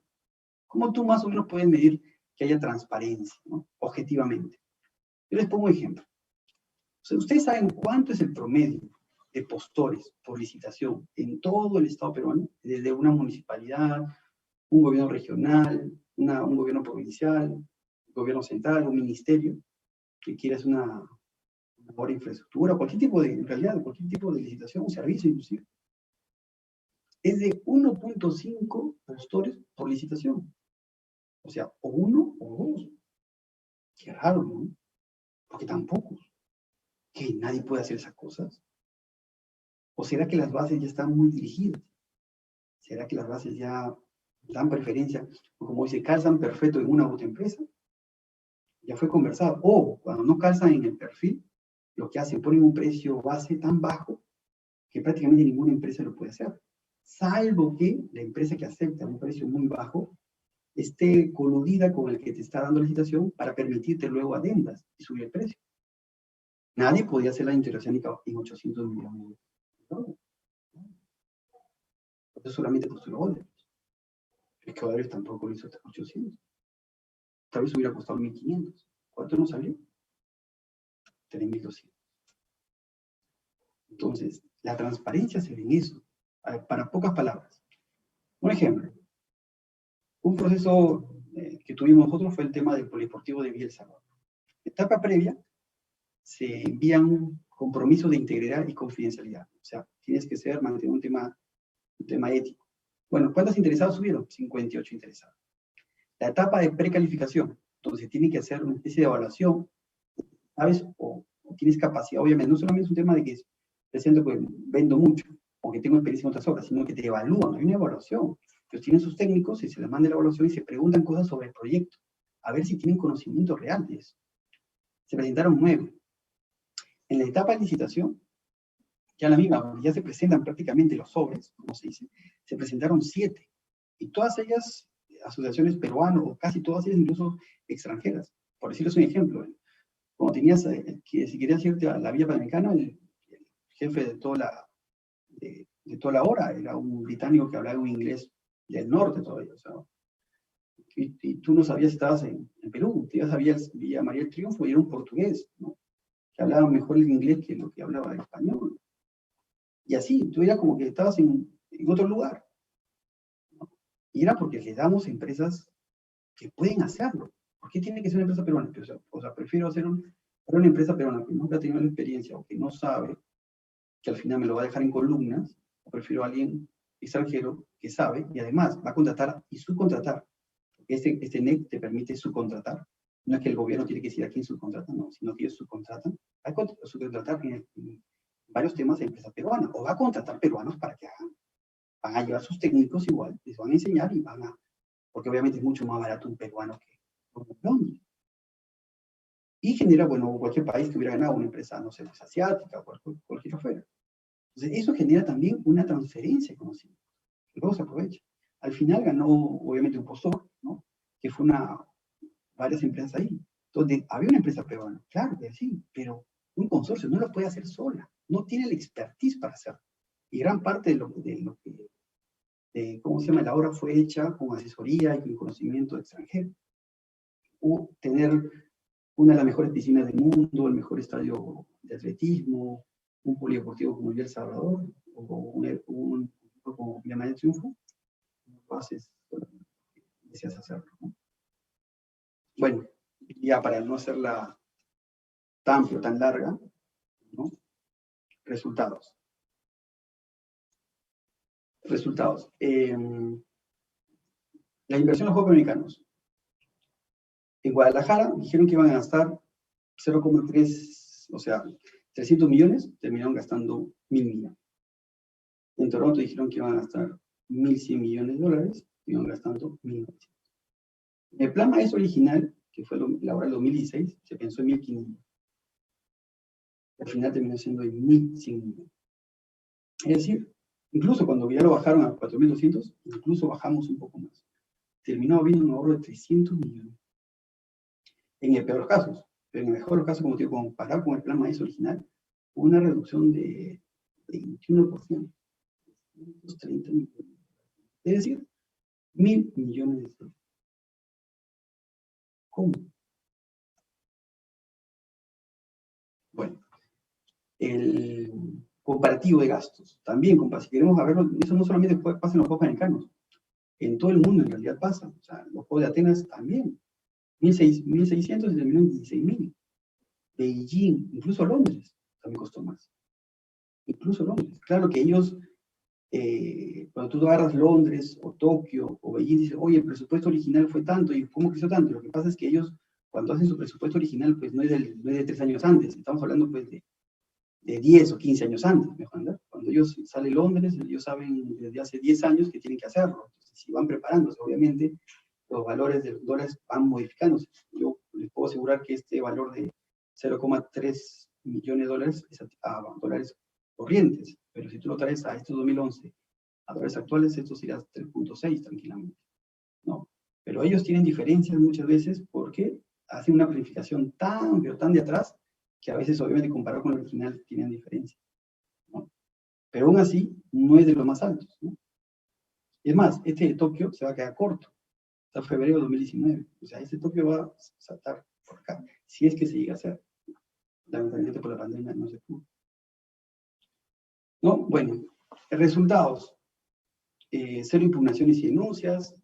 ¿Cómo tú más o menos puedes medir que haya transparencia, ¿no? Objetivamente? Yo les pongo un ejemplo. O sea, ¿ustedes saben cuánto es el promedio de postores por licitación en todo el Estado peruano? Desde una municipalidad, un gobierno regional, un gobierno provincial, un gobierno central, un ministerio, que quieras una obra de infraestructura, en realidad, cualquier tipo de licitación, un servicio inclusive. Es de 1.5 postores por licitación. O sea, o 1 o 2. Qué raro, ¿no? Porque tampoco. ¿Que nadie puede hacer esas cosas? ¿O será que las bases ya están muy dirigidas? ¿Será que las bases ya dan preferencia? O como dice, calzan perfecto en una u otra empresa. Ya fue conversado. O cuando no calzan en el perfil, lo que hacen, ponen un precio base tan bajo que prácticamente ninguna empresa lo puede hacer. Salvo que la empresa que acepta un precio muy bajo esté coludida con el que te está dando la licitación para permitirte luego adendas y subir el precio. Nadie podía hacer la integración en 800 millones de dólares. Entonces solamente postuló Odebrecht. Es que Odebrecht tampoco lo hizo hasta 800. tal vez hubiera costado 1.500. ¿Cuánto nos salió? 3.200. Entonces, la transparencia se ve en eso. A ver, para pocas palabras. Un ejemplo. Un proceso que tuvimos nosotros fue el tema del polideportivo de Villa El Salvador. Etapa previa, se envían compromisos de integridad y confidencialidad. O sea, tienes que mantener un tema ético. Bueno, ¿cuántos interesados subieron? 58 interesados. La etapa de precalificación, donde se tiene que hacer una especie de evaluación, ¿sabes? O tienes capacidad, obviamente, no solamente es un tema de que presento que vendo mucho, o que tengo experiencia en otras obras, sino que te evalúan, hay una evaluación. Ellos tienen sus técnicos y se les manda la evaluación y se preguntan cosas sobre el proyecto, a ver si tienen conocimiento real de eso. Se presentaron 9. En la etapa de licitación, ya la misma, ya se presentan prácticamente los sobres, como se dice, se presentaron 7. Y todas ellas, asociaciones peruanas, o casi todas ellas incluso extranjeras. Por decirles un ejemplo, cuando tenías, si querías irte a la Vía Panamericana, el jefe de toda la hora era un británico que hablaba un inglés del norte todavía, o sea, y tú no sabías si estabas en Perú, te ibas a Villa María del Triunfo y era un portugués, ¿no? Que hablaba mejor el inglés que lo que hablaba el español. Y así, tú eras como que estabas en otro lugar, ¿no? Y era porque le damos empresas que pueden hacerlo. ¿Por qué tiene que ser una empresa peruana? O sea, prefiero hacer una empresa peruana que nunca ha tenido la experiencia o que no sabe, que al final me lo va a dejar en columnas, o prefiero a alguien extranjero que sabe y además va a contratar y subcontratar. Este NEC te permite subcontratar. No es que el gobierno tiene que decir a quién subcontrata, no, sino que ellos subcontratan. Va a subcontratar en varios temas de empresas peruanas, o va a contratar peruanos para que hagan. Van a llevar sus técnicos igual, les van a enseñar y porque obviamente es mucho más barato un peruano que un colombiano. Y genera, bueno, cualquier país que hubiera ganado una empresa, no sé, pues asiática o cualquier fuera. Entonces, eso genera también una transferencia de conocimiento, que luego se aprovecha. Al final ganó, obviamente, un postor, ¿no? Que fue varias empresas ahí, donde había una empresa peruana, claro que sí, pero un consorcio no lo puede hacer sola, no tiene la expertise para hacerlo. Y gran parte de lo que, ¿cómo se llama? La obra fue hecha con asesoría y con conocimiento extranjero. O tener una de las mejores piscinas del mundo, el mejor estadio de atletismo, un polideportivo como el Salvador, o un como Villa María del Triunfo, lo haces, deseas hacerlo, ¿no? Bueno, ya para no hacerla tan, pero tan larga, ¿no? Resultados. La inversión en los Juegos Panamericanos. En Guadalajara dijeron que iban a gastar 0,3, o sea, 300 millones, terminaron gastando 1.000 millones. En Toronto dijeron que iban a gastar 1.100 millones de dólares, iban gastando 1.900. El plan maestro original, que fue la obra del 2016, se pensó en 1.500. Al final terminó siendo de 1.100 millones. Es decir, incluso cuando ya lo bajaron a 4.200, incluso bajamos un poco más. Terminó habiendo un ahorro de 300 millones. En el peor de los casos, pero en el mejor de los casos, como te digo, comparado con el plan maestro original, hubo una reducción de 21%. 30 millones. Es decir, 1.000 millones de dólares. ¿Cómo? Bueno, el comparativo de gastos. También, si queremos verlo, eso no solamente pasa en los Juegos Panamericanos. En todo el mundo en realidad pasa. O sea, los Juegos de Atenas también. 1.600 y terminó en 16.000. Beijing, incluso Londres, también costó más. Incluso Londres. Claro que ellos, cuando tú agarras Londres o Tokio o Beijing, dices, oye, el presupuesto original fue tanto, ¿y cómo creció tanto? Lo que pasa es que ellos, cuando hacen su presupuesto original, pues no es de 3 años antes, estamos hablando pues de 10 o 15 años antes, mejor, ¿no? Cuando ellos salen Londres, ellos saben desde hace 10 años que tienen que hacerlo. Entonces, si van preparándose, obviamente, los valores de los dólares van modificándose. Yo les puedo asegurar que este valor de 0,3 millones de dólares es a dólares corrientes, pero si tú lo traes a estos 2011, a dólares actuales, esto sería 3.6 tranquilamente, ¿no? Pero ellos tienen diferencias muchas veces porque hacen una planificación tan, pero tan de atrás, que a veces, obviamente, comparado con el original, tienen diferencia, ¿no? Pero aún así, no es de los más altos, ¿no? Es más, este de Tokio se va a quedar corto. hasta febrero de 2019. O sea, ese tope va a saltar por acá, si es que se llega a hacer. Lamentablemente por la pandemia no se pudo. ¿No? Bueno, resultados. 0 impugnaciones y denuncias.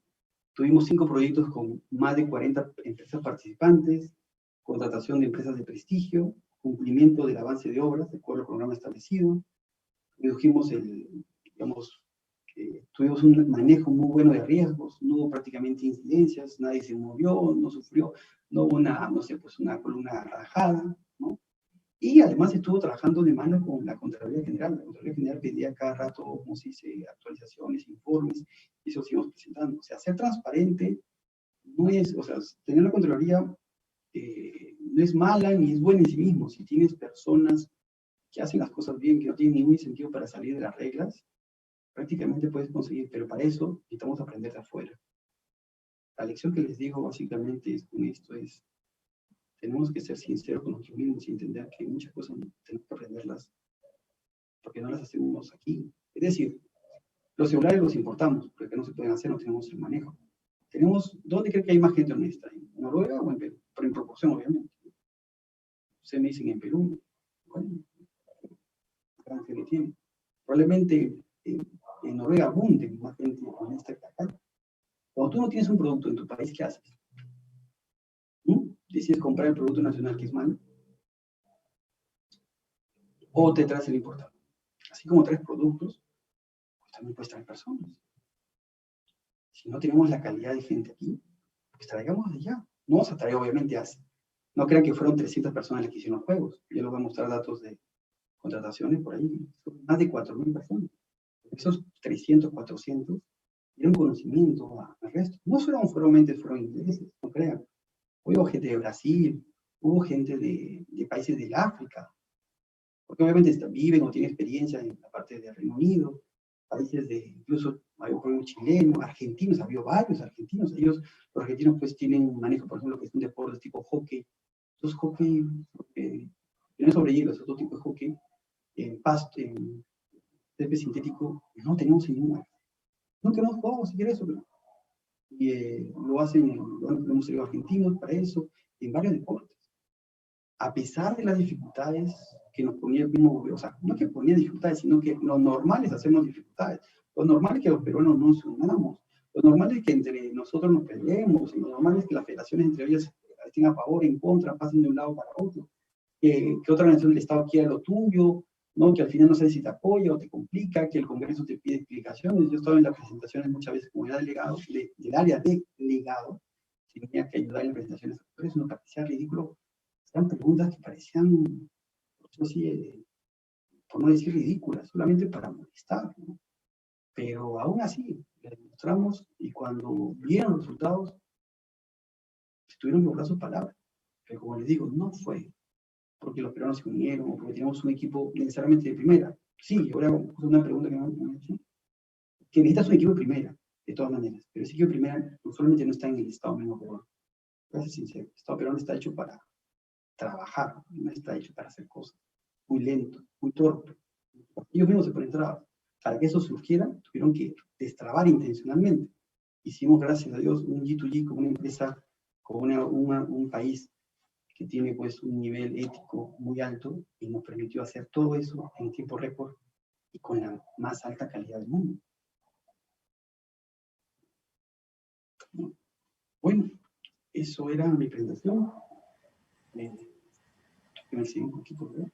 Tuvimos 5 proyectos con más de 40 empresas participantes, contratación de empresas de prestigio, cumplimiento del avance de obras de acuerdo al programa establecido. Redujimos tuvimos un manejo muy bueno de riesgos, no hubo prácticamente incidencias, nadie se movió, no sufrió, no hubo una columna rajada, ¿no? Y además estuvo trabajando de mano con la Contraloría General. La Contraloría General pedía cada rato, como se dice, actualizaciones, informes, y eso seguimos presentando. O sea, ser transparente no es, o sea, tener la Contraloría no es mala ni es buena en sí mismo. Si tienes personas que hacen las cosas bien, que no tienen ningún incentivo para salir de las reglas, prácticamente puedes conseguir, pero para eso necesitamos aprender de afuera. La lección que les digo básicamente con esto es, tenemos que ser sinceros con nosotros mismos y entender que muchas cosas tenemos que aprenderlas porque no las hacemos aquí. Es decir, los celulares los importamos, porque no se pueden hacer, no tenemos el manejo. ¿Dónde creen que hay más gente honesta? ¿En Noruega o en Perú? Pero en proporción, obviamente. Ustedes me dicen en Perú, bueno, gran gente tiene. Probablemente en Noruega abunde más gente honesta que acá. Cuando tú no tienes un producto en tu país, ¿qué haces? ¿Decides comprar el producto nacional que es malo? ¿O te traes el importado? Así como traes productos, pues también puedes traer personas. Si no tenemos la calidad de gente aquí, pues traigamos de allá. No vamos a traer, obviamente, no crean que fueron 300 personas las que hicieron los juegos. Yo les voy a mostrar datos de contrataciones por ahí. Son más de 4.000 personas. Esos 300, 400 dieron conocimiento al resto. No solamente fueron ingleses, no crean. Hubo gente de Brasil, hubo gente de países del África, porque obviamente viven o tienen experiencia en la parte de Reino Unido, países incluso hay un chileno, argentinos, había varios argentinos. Los argentinos pues tienen un manejo, por ejemplo, que es un deporte tipo hockey. Entonces hockey, no es sobre hielo, es otro tipo de hockey, en pasto, en césped sintético, no tenemos ninguna. Nunca hemos jugado siquiera eso, pero lo hemos sido argentinos para eso, en varios deportes. A pesar de las dificultades que nos ponía el mismo gobierno, o sea, no que ponía dificultades, sino que lo normal es hacernos dificultades. Lo normal es que los peruanos no nos unamos. Lo normal es que entre nosotros nos peleemos. Lo normal es que las federaciones entre ellas estén a favor, en contra, pasen de un lado para otro. Que otra organización del Estado quiera lo tuyo, ¿no? Que al final no sabes si te apoya o te complica, que el Congreso te pide explicaciones. Yo estaba en las presentaciones muchas veces como era delegado, del área de delegado, tenía que ayudar en las presentaciones, pero eso me parecía ridículo. Eran preguntas que parecían, por no decir ridículas, solamente para molestar, ¿no? Pero aún así, le demostramos y cuando vieron los resultados, estuvieron con sus palabras. Pero como les digo, no fue porque los peruanos se unieron o porque teníamos un equipo necesariamente de primera. Sí, ahora una pregunta que me han hecho, que necesitas un equipo de primera, de todas maneras, pero ese equipo de primera solamente no está en el Estado mismo peruano. Voy a ser sincero, el Estado peruano está hecho para trabajar, no está hecho para hacer cosas. Muy lento, muy torpe. Ellos mismos se ponen trabas. Para que eso surgiera, tuvieron que destrabar intencionalmente. Hicimos, gracias a Dios, un G2G con una empresa, con un país que tiene pues un nivel ético muy alto y nos permitió hacer todo eso en tiempo récord y con la más alta calidad del mundo. Bueno, eso era mi presentación. Me sigue un poquito, ¿verdad?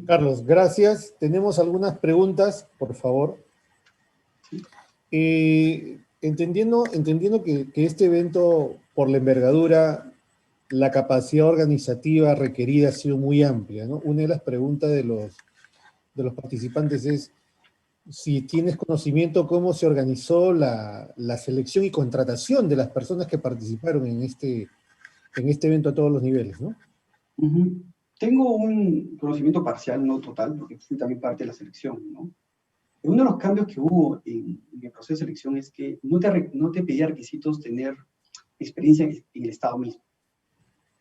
Carlos, gracias. Tenemos algunas preguntas, por favor. Sí. Entendiendo que este evento, por la envergadura, la capacidad organizativa requerida ha sido muy amplia, ¿no? Una de las preguntas de los participantes es si tienes conocimiento cómo se organizó la selección y contratación de las personas que participaron en este evento a todos los niveles, ¿no? Tengo un conocimiento parcial, no total, porque fui también parte de la selección, ¿no? Uno de los cambios que hubo en el proceso de selección es que no te pedía requisitos tener experiencia en el Estado mismo.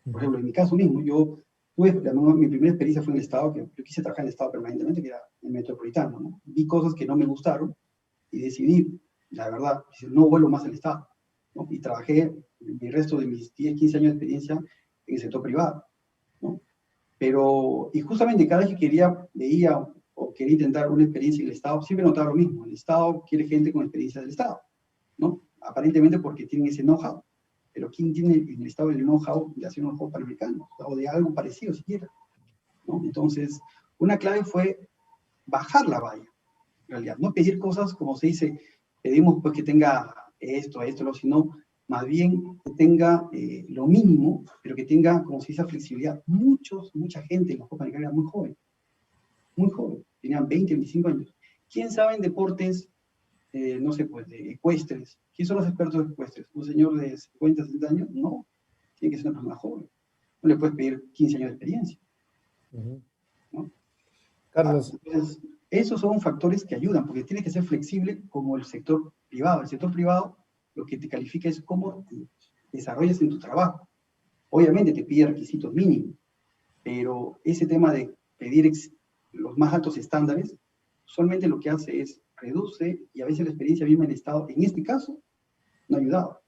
Por ejemplo, en mi caso mismo, mi primera experiencia fue en el Estado, que yo quise trabajar en el Estado permanentemente, que era el metropolitano, ¿no? Vi cosas que no me gustaron y decidí, la verdad, no vuelvo más al Estado. ¿no? Y trabajé el resto de mis 10, 15 años de experiencia en el sector privado, ¿no? Pero, y justamente cada vez que veía o quería intentar una experiencia en el Estado, siempre notaba lo mismo. El Estado quiere gente con experiencia del Estado, ¿no? Aparentemente porque tienen ese know-how. Pero ¿quién tiene en el Estado el know-how de hacer unos juegos panamericanos? O de algo parecido siquiera, ¿no? Entonces, una clave fue bajar la valla, en realidad. No pedir cosas como se dice, pedimos pues que tenga esto, sino más bien que tenga lo mínimo, pero que tenga, como se dice, flexibilidad. Mucha gente en los Juegos Panamericanos era muy joven, tenían 20, 25 años. ¿Quién sabe en deportes, no sé, pues, de ecuestres? ¿Quién son los expertos de ecuestres? ¿Un señor de 50, 60 años? No, tiene que ser una persona joven. No le puedes pedir 15 años de experiencia, ¿no? Carlos. Entonces, esos son factores que ayudan, porque tienes que ser flexible como el sector privado. El sector privado lo que te califica es cómo te desarrollas en tu trabajo. Obviamente te pide requisitos mínimos, pero ese tema de pedir los más altos estándares, solamente lo que hace es reduce, y a veces la experiencia misma en el Estado, en este caso, no ha ayudado.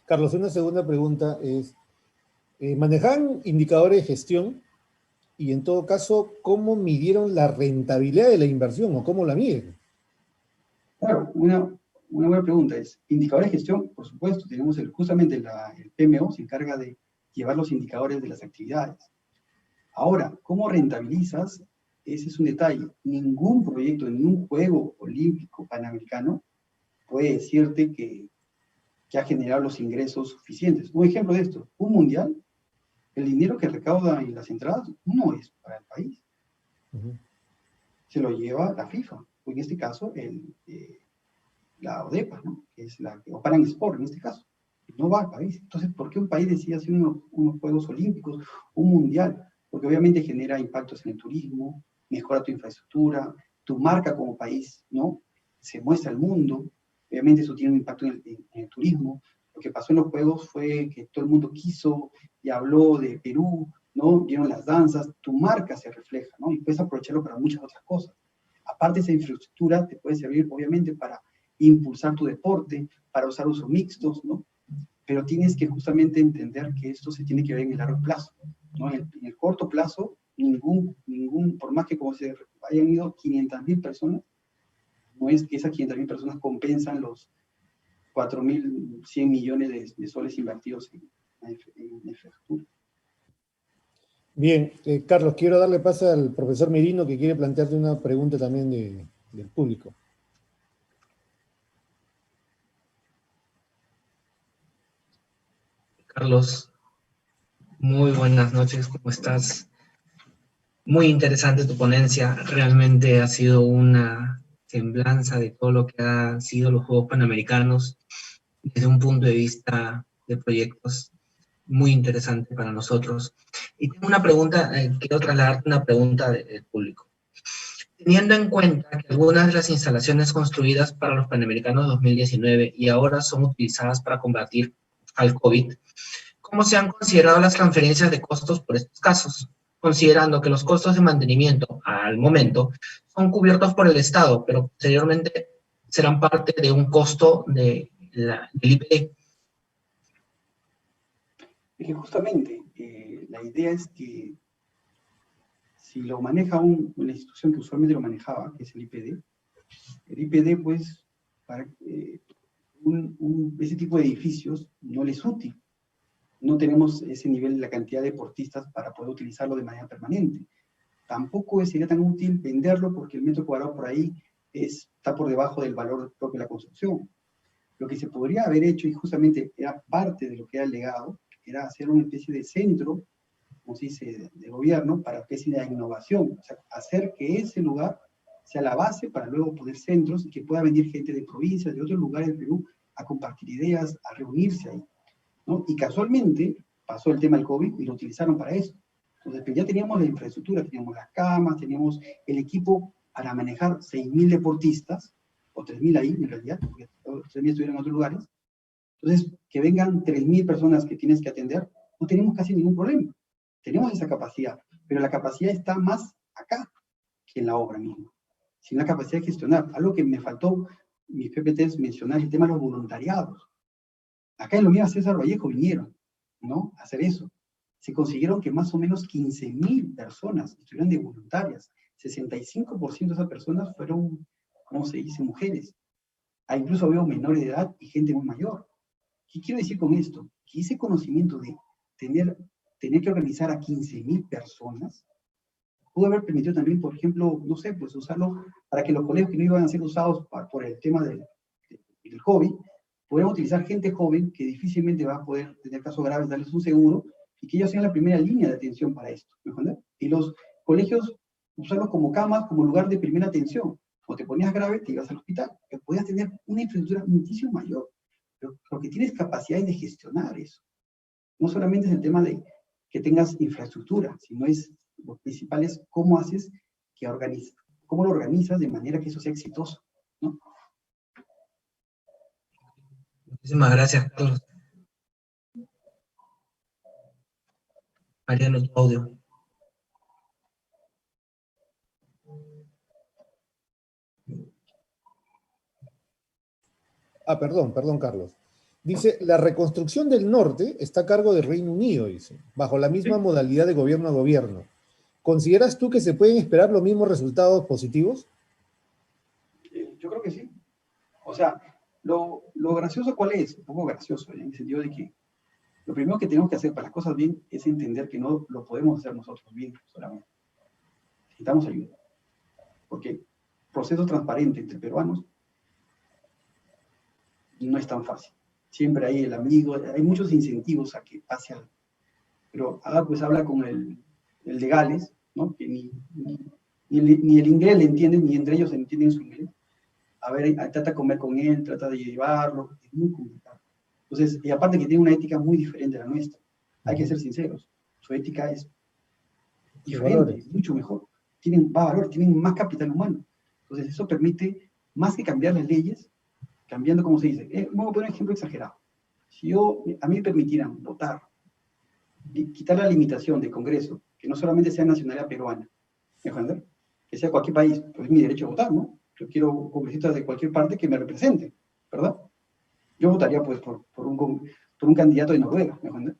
Carlos, una segunda pregunta es, ¿manejan indicadores de gestión? Y en todo caso, ¿cómo midieron la rentabilidad de la inversión o cómo la miden? Claro, una buena pregunta es, indicadores de gestión, por supuesto, tenemos justamente el PMO se encarga de llevar los indicadores de las actividades. Ahora, ¿cómo rentabilizas? Ese es un detalle. Ningún proyecto, ningún juego olímpico panamericano puede decirte que ha generado los ingresos suficientes. Un ejemplo de esto, un mundial, el dinero que recauda en las entradas no es para el país. Se lo lleva la FIFA, o en este caso la ODEPA, ¿no? Que es la que opera en Sport, en este caso. No va al país. Entonces, ¿por qué un país decide hacer unos Juegos Olímpicos, un mundial? Porque obviamente genera impactos en el turismo, mejora tu infraestructura, tu marca como país, ¿no? Se muestra al mundo. Obviamente eso tiene un impacto en el turismo. Lo que pasó en los Juegos fue que todo el mundo quiso y habló de Perú, ¿no? Vieron las danzas, tu marca se refleja, ¿no? Y puedes aprovecharlo para muchas otras cosas. Aparte, esa infraestructura te puede servir, obviamente, para impulsar tu deporte, para usar usos mixtos, ¿no? Pero tienes que justamente entender que esto se tiene que ver en el largo plazo, ¿no? En el corto plazo, por más que como se hayan ido 500.000 personas, no es que esas 500.000 personas compensan los 4.100 millones de soles invertidos en infraestructura. Bien, Carlos, quiero darle paso al profesor Merino que quiere plantearte una pregunta también del público. Carlos, muy buenas noches, ¿cómo estás? Muy interesante tu ponencia, realmente ha sido una semblanza de todo lo que han sido los Juegos Panamericanos desde un punto de vista de proyectos muy interesante para nosotros. Y tengo una pregunta, quiero trasladarte una pregunta del público. Teniendo en cuenta que algunas de las instalaciones construidas para los Panamericanos 2019 y ahora son utilizadas para combatir al COVID, ¿cómo se han considerado las transferencias de costos por estos casos? Considerando que los costos de mantenimiento, al momento, son cubiertos por el Estado, pero posteriormente serán parte de un costo del IPD. Es que justamente la idea es que si lo maneja una institución que usualmente lo manejaba, que es el IPD pues, para ese tipo de edificios no les es útil. No tenemos ese nivel, la cantidad de deportistas para poder utilizarlo de manera permanente. Tampoco sería tan útil venderlo porque el metro cuadrado por ahí está por debajo del valor propio de la construcción. Lo que se podría haber hecho, y justamente era parte de lo que era el legado, era hacer una especie de centro, como se dice, de gobierno, para especie de innovación. O sea, hacer que ese lugar sea la base para luego poner centros y que pueda venir gente de provincias, de otros lugares del Perú, a compartir ideas, a reunirse ahí, ¿no? Y casualmente pasó el tema del COVID y lo utilizaron para eso. Entonces, pues ya teníamos la infraestructura, teníamos las camas, teníamos el equipo para manejar 6.000 deportistas, o 3.000 ahí en realidad, porque 3.000 estuvieron en otros lugares. Entonces, que vengan 3.000 personas que tienes que atender, no tenemos casi ningún problema. Tenemos esa capacidad, pero la capacidad está más acá que en la obra misma. Sin la capacidad de gestionar. Algo que me faltó mis PPTs mencionar el tema de los voluntariados. Acá en la Unidad César Vallejo vinieron, ¿no?, a hacer eso. Se consiguieron que más o menos 15.000 personas estuvieran de voluntarias. 65% de esas personas fueron, ¿cómo se dice?, mujeres. Incluso veo menores de edad y gente muy mayor. ¿Qué quiero decir con esto? Que ese conocimiento de tener que organizar a 15.000 personas pudo haber permitido también, por ejemplo, no sé, pues usarlo para que los colegios que no iban a ser usados por el tema del COVID, pudieran utilizar gente joven que difícilmente va a poder tener casos graves, darles un seguro, y que ellos sean la primera línea de atención para esto, ¿me entiendes? Y los colegios usarlos como camas, como lugar de primera atención. Cuando te ponías grave, te ibas al hospital, que podías tener una infraestructura muchísimo mayor, pero lo que tienes capacidad es de gestionar eso. No solamente es el tema de que tengas infraestructura, sino es lo principal es cómo haces que cómo lo organizas de manera que eso sea exitoso, ¿no? Muchísimas gracias, Carlos. Mariano, tu audio. Perdón, Carlos. Dice, la reconstrucción del norte está a cargo del Reino Unido, dice, bajo la misma modalidad de gobierno a gobierno. ¿Consideras tú que se pueden esperar los mismos resultados positivos? Yo creo que sí. O sea, lo gracioso, ¿cuál es? Un poco gracioso, en el sentido de que lo primero que tenemos que hacer para las cosas bien es entender que no lo podemos hacer nosotros bien solamente. Necesitamos ayuda. Porque proceso transparente entre peruanos no es tan fácil. Siempre hay el amigo, hay muchos incentivos a que pase algo. Pero pues habla con el legales, ¿no?, que ni el inglés le entienden, ni entre ellos entienden su inglés. A ver, trata de comer con él, trata de llevarlo, es muy complicado. Entonces, y aparte que tiene una ética muy diferente a la nuestra. Hay que ser sinceros, su ética es diferente, mucho mejor. Tienen valor, tienen más capital humano. Entonces, eso permite, más que cambiar las leyes, cambiando, como se dice, voy a poner un ejemplo exagerado. Si a mí me permitieran votar, y quitar la limitación del Congreso, que no solamente sea nacionalidad peruana, ¿me entiendes?, que sea cualquier país, pues es mi derecho a votar, ¿no? Yo quiero congresistas de cualquier parte que me representen, ¿verdad? Yo votaría pues por un candidato de Noruega, ¿me entiendes?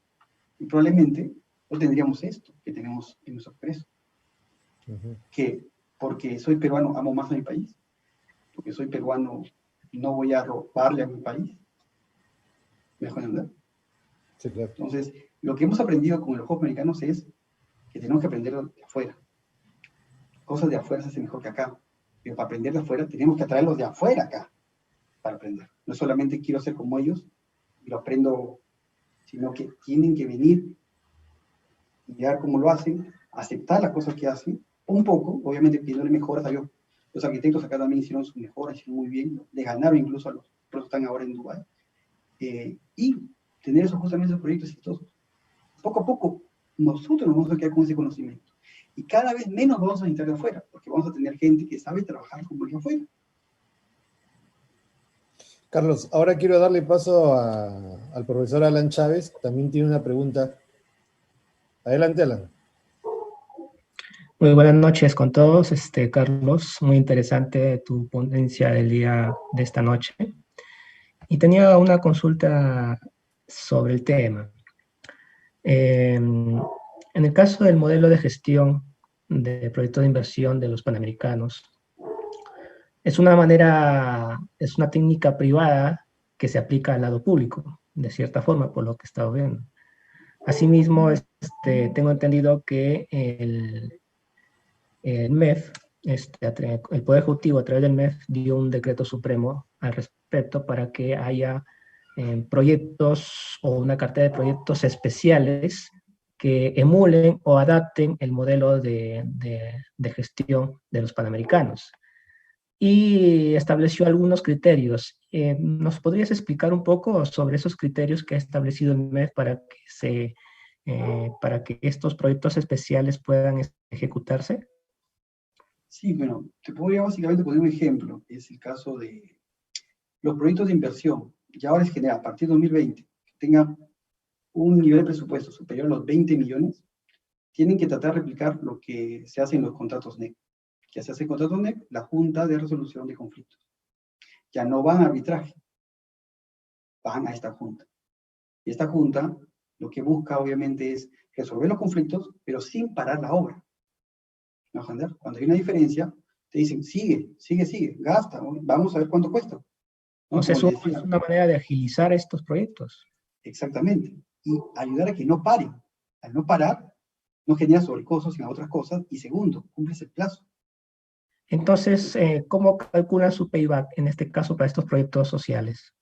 Y probablemente no tendríamos esto que tenemos en nuestro Congreso. Que porque soy peruano amo más a mi país, porque soy peruano no voy a robarle a mi país, ¿me entiendes? Sí, claro. Entonces, lo que hemos aprendido con los Juegos Americanos es que tenemos que aprender de afuera. Cosas de afuera se hacen mejor que acá. Pero para aprender de afuera, tenemos que atraerlos de afuera acá para aprender. No solamente quiero ser como ellos y lo aprendo, sino que tienen que venir y ver cómo lo hacen, aceptar las cosas que hacen, un poco, obviamente pidiéndole mejoras a ellos. Los arquitectos acá también hicieron sus mejoras, hicieron muy bien, le ganaron incluso a los que están ahora en Dubái. Y tener justamente esos proyectos exitosos. Poco a poco, nosotros nos vamos a quedar con ese conocimiento. Y cada vez menos vamos a necesitar de afuera, porque vamos a tener gente que sabe trabajar como el de afuera. Carlos, ahora quiero darle paso al profesor Alan Chávez, también tiene una pregunta. Adelante, Alan. Muy buenas noches con todos, Carlos, muy interesante tu ponencia del día de esta noche. Y tenía una consulta sobre el tema. En el caso del modelo de gestión de proyectos de inversión de los panamericanos, es una técnica privada que se aplica al lado público, de cierta forma, por lo que he estado viendo. Asimismo, tengo entendido que el MEF, el Poder Ejecutivo a través del MEF dio un decreto supremo al respecto para que haya proyectos o una cartera de proyectos especiales que emulen o adapten el modelo de gestión de los panamericanos. Y estableció algunos criterios. ¿Nos podrías explicar un poco sobre esos criterios que ha establecido el MEF para que estos proyectos especiales puedan ejecutarse? Sí, bueno, te podría básicamente poner un ejemplo. Es el caso de los proyectos de inversión. Ya ahora es general, a partir de 2020, que tengan un nivel de presupuesto superior a los 20 millones, tienen que tratar de replicar lo que se hace en los contratos NEC. Que se hace en contratos NEC, la Junta de Resolución de Conflictos. ya no van a arbitraje, van a esta junta. Y esta junta lo que busca obviamente es resolver los conflictos, pero sin parar la obra. ¿Me vas a entender? Cuando hay una diferencia, te dicen, sigue, gasta, ¿no? Vamos a ver cuánto cuesta. ¿No? Entonces, Como le es decía, una manera de agilizar estos proyectos. exactamente. Y ayudar a que no paren. Al no parar, no genera sobrecostos sino otras cosas. Y segundo, cumples el plazo. Entonces, ¿cómo calculan su payback en este caso para estos proyectos sociales?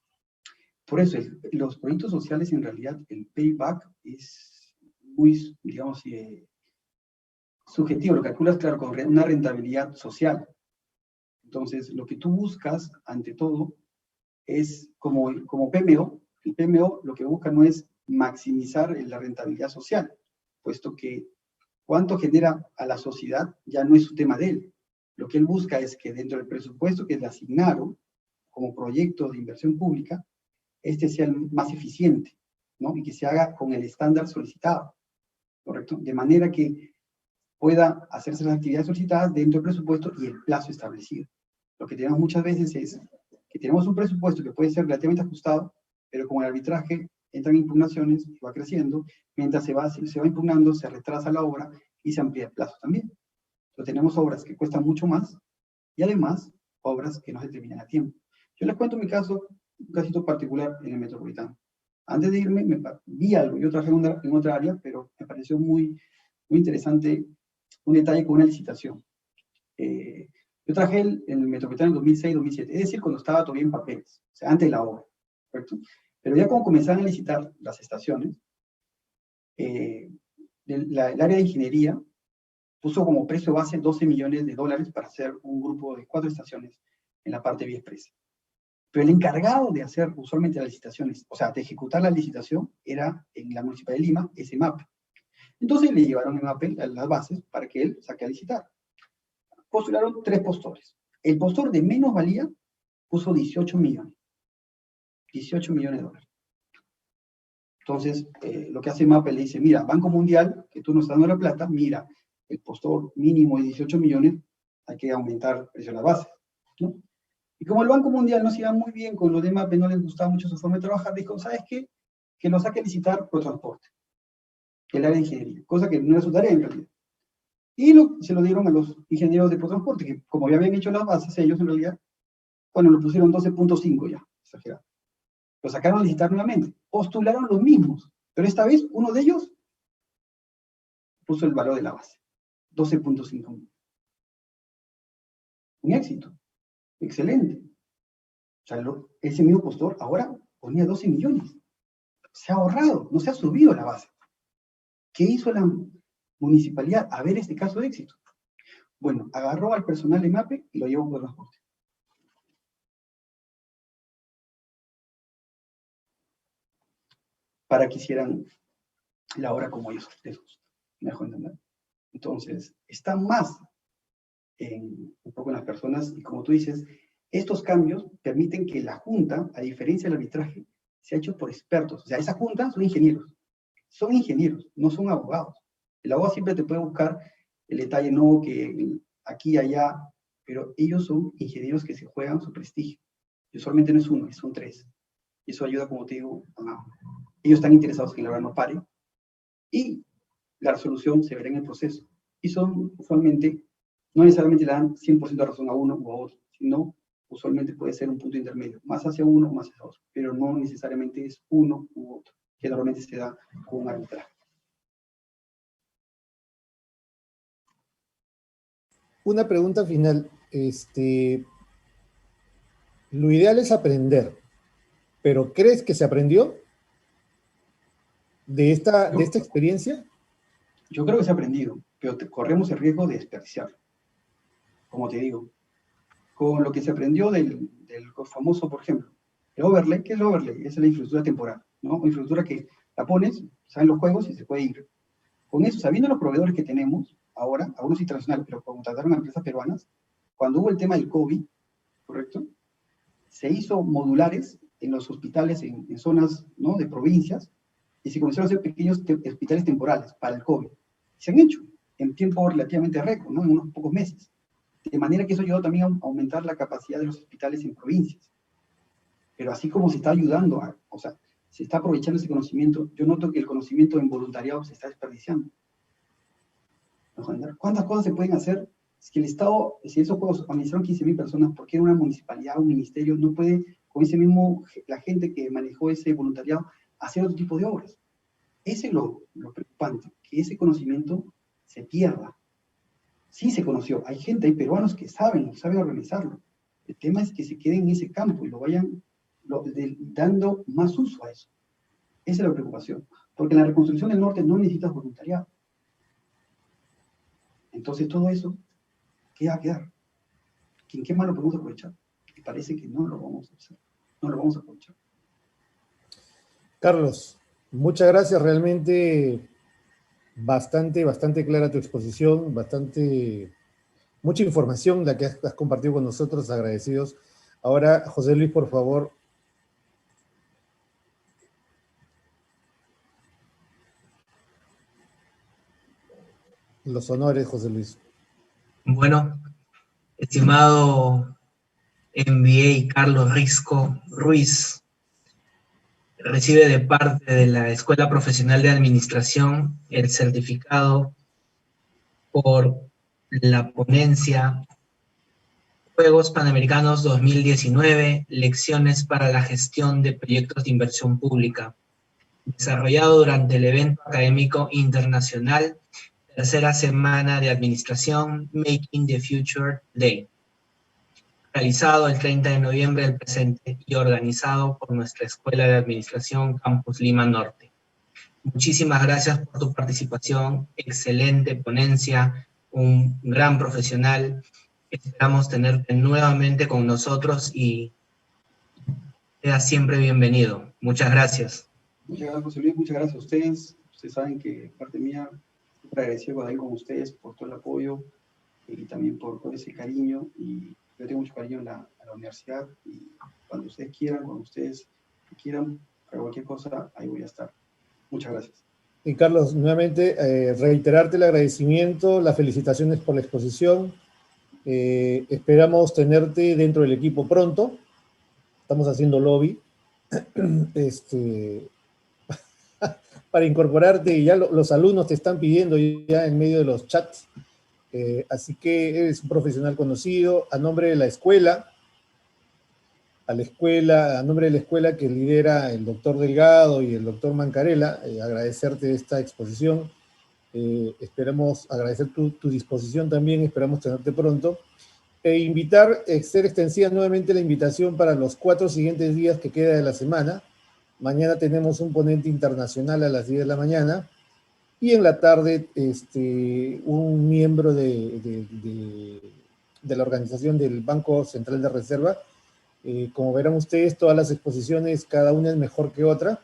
Por eso, los proyectos sociales, en realidad, el payback es muy, digamos, subjetivo. Lo calculas, claro, con una rentabilidad social. Entonces, lo que tú buscas, ante todo, es como PMO. El PMO lo que busca no es maximizar la rentabilidad social, puesto que cuánto genera a la sociedad ya no es un tema de él. Lo que él busca es que dentro del presupuesto que le asignaron como proyecto de inversión pública, este sea el más eficiente, ¿no? Y que se haga con el estándar solicitado, ¿correcto? De manera que pueda hacerse las actividades solicitadas dentro del presupuesto y el plazo establecido. Lo que tenemos muchas veces es que tenemos un presupuesto que puede ser relativamente ajustado, pero con el arbitraje entran impugnaciones y va creciendo, mientras se va impugnando, se retrasa la obra y se amplía el plazo también. Entonces tenemos obras que cuestan mucho más y además obras que no se terminan a tiempo. Yo les cuento mi caso, un casito particular en el Metropolitano. Antes de irme, vi algo, yo trabajé en otra área, pero me pareció muy interesante un detalle con una licitación. Yo trabajé en el Metropolitano en 2006-2007, es decir, cuando estaba todavía en papeles, o sea, antes de la obra, ¿correcto? Pero ya cuando comenzaban a licitar las estaciones, el área de ingeniería puso como precio base $12 millones para hacer un grupo de 4 estaciones en la parte vía expresa. Pero el encargado de hacer usualmente las licitaciones, o sea, de ejecutar la licitación, era en la Municipalidad de Lima, EMAP. Entonces le llevaron EMAP las bases para que él saque a licitar. Postularon 3 postores. El postor de menos valía puso 18 millones. 18 millones de dólares. Entonces, lo que hace MAPE le dice, mira, Banco Mundial, que tú nos estás dando la plata, mira, el postor mínimo es 18 millones, hay que aumentar el precio de la base, ¿no? Y como el Banco Mundial no se iba muy bien con los de MAPE, no les gustaba mucho su forma de trabajar, dijo, ¿sabes qué? Que lo saque a licitar por transporte, que el área de ingeniería, cosa que no era su tarea en realidad. Y se lo dieron a los ingenieros de transporte, que como ya habían hecho las bases, ellos en realidad, bueno, lo pusieron 12.5 ya, exagerado. Lo sacaron a licitar nuevamente. Postularon los mismos, pero esta vez uno de ellos puso el valor de la base, 12.5. Un éxito, excelente. O sea, ese mismo postor ahora ponía 12 millones. Se ha ahorrado, no se ha subido la base. ¿Qué hizo la municipalidad a ver este caso de éxito? Bueno, agarró al personal de MAPE y lo llevó por transporte. Para que hicieran la obra como ellos les gusta. ¿Me dejo entender? Entonces, está más un poco en las personas, y como tú dices, estos cambios permiten que la Junta, a diferencia del arbitraje, sea hecho por expertos. O sea, esa Junta son ingenieros, no son abogados. El abogado siempre te puede buscar el detalle, no que aquí, allá, pero ellos son ingenieros que se juegan su prestigio. Y usualmente no es uno, son 3. Y eso ayuda, como te digo, ellos están interesados en que la obra no pare, y la resolución se verá en el proceso. Y son usualmente, no necesariamente le dan 100% de razón a uno o a otro, sino usualmente puede ser un punto intermedio, más hacia uno o más hacia otro, pero no necesariamente es uno u otro, que normalmente se da con un arbitraje. Una pregunta final. Lo ideal es aprender, pero ¿crees que se aprendió de esta experiencia? Yo creo que se ha aprendido, pero corremos el riesgo de desperdiciarlo. Como te digo, con lo que se aprendió del famoso, por ejemplo, el overlay. ¿Qué es el overlay? Es la infraestructura temporal, ¿no? Una infraestructura que la pones, salen los juegos y se puede ir. Con eso, sabiendo los proveedores que tenemos ahora, algunos internacionales, pero contrataron a empresas peruanas, cuando hubo el tema del COVID, ¿correcto? Se hizo modulares en los hospitales, en zonas, ¿no?, de provincias, y se comenzaron a hacer pequeños hospitales temporales para el COVID. Se han hecho en tiempo relativamente récord, ¿no?, en unos pocos meses. De manera que eso ayudó también a aumentar la capacidad de los hospitales en provincias. Pero así como se está ayudando, o sea, se está aprovechando ese conocimiento, yo noto que el conocimiento en voluntariado se está desperdiciando. ¿Cuántas cosas se pueden hacer? Es que el Estado, si esos juegos administraron 15.000 personas, ¿por qué una municipalidad, un ministerio, no puede, con ese mismo, la gente que manejó ese voluntariado, hacer otro tipo de obras? Ese es lo preocupante, que ese conocimiento se pierda. Sí se conoció, hay gente, hay peruanos que saben organizarlo. El tema es que se queden en ese campo y lo vayan dando más uso a eso. Esa es la preocupación. Porque en la reconstrucción del norte no necesitas voluntariado. Entonces todo eso, ¿qué va a quedar? ¿En qué más lo podemos aprovechar? Y parece que no lo vamos a hacer. No lo vamos a aprovechar. Carlos, muchas gracias. Realmente bastante clara tu exposición, mucha información la que has compartido con nosotros, agradecidos. Ahora, José Luis, por favor. Los honores, José Luis. Bueno, estimado MBA Carlos Risco Ruiz, recibe de parte de la Escuela Profesional de Administración el certificado por la ponencia Juegos Panamericanos 2019, Lecciones para la Gestión de Proyectos de Inversión Pública, desarrollado durante el evento académico internacional Tercera Semana de Administración Making the Future Day, realizado el 30 de noviembre del presente y organizado por nuestra Escuela de Administración Campus Lima Norte. Muchísimas gracias por tu participación, excelente ponencia, un gran profesional. Esperamos tenerte nuevamente con nosotros y seas siempre bienvenido. Muchas gracias. Muchas gracias, José Luis. Muchas gracias a ustedes. Ustedes saben que, parte mía, estoy agradecido también con ustedes por todo el apoyo y también por todo ese cariño. Y yo tengo mucho cariño a la universidad y cuando ustedes quieran, para cualquier cosa, ahí voy a estar. Muchas gracias. Y Carlos, nuevamente reiterarte el agradecimiento, las felicitaciones por la exposición. Esperamos tenerte dentro del equipo pronto. Estamos haciendo lobby para incorporarte, y ya los alumnos te están pidiendo ya en medio de los chats. Así que eres un profesional conocido. A nombre de la escuela, a nombre de la escuela que lidera el doctor Delgado y el doctor Mancarela, agradecerte esta exposición. Esperamos agradecer tu disposición también, esperamos tenerte pronto. Ser extensiva nuevamente la invitación para los 4 siguientes días que queda de la semana. Mañana tenemos un ponente internacional a las 10 de la mañana, y en la tarde un miembro de la organización del Banco Central de Reserva. Como verán ustedes, todas las exposiciones, cada una es mejor que otra,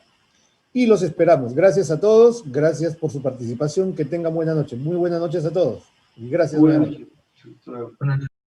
y los esperamos. Gracias a todos, gracias por su participación, que tengan buena noche. Muy buenas noches a todos, y gracias. Buenas noches. Buenas noches.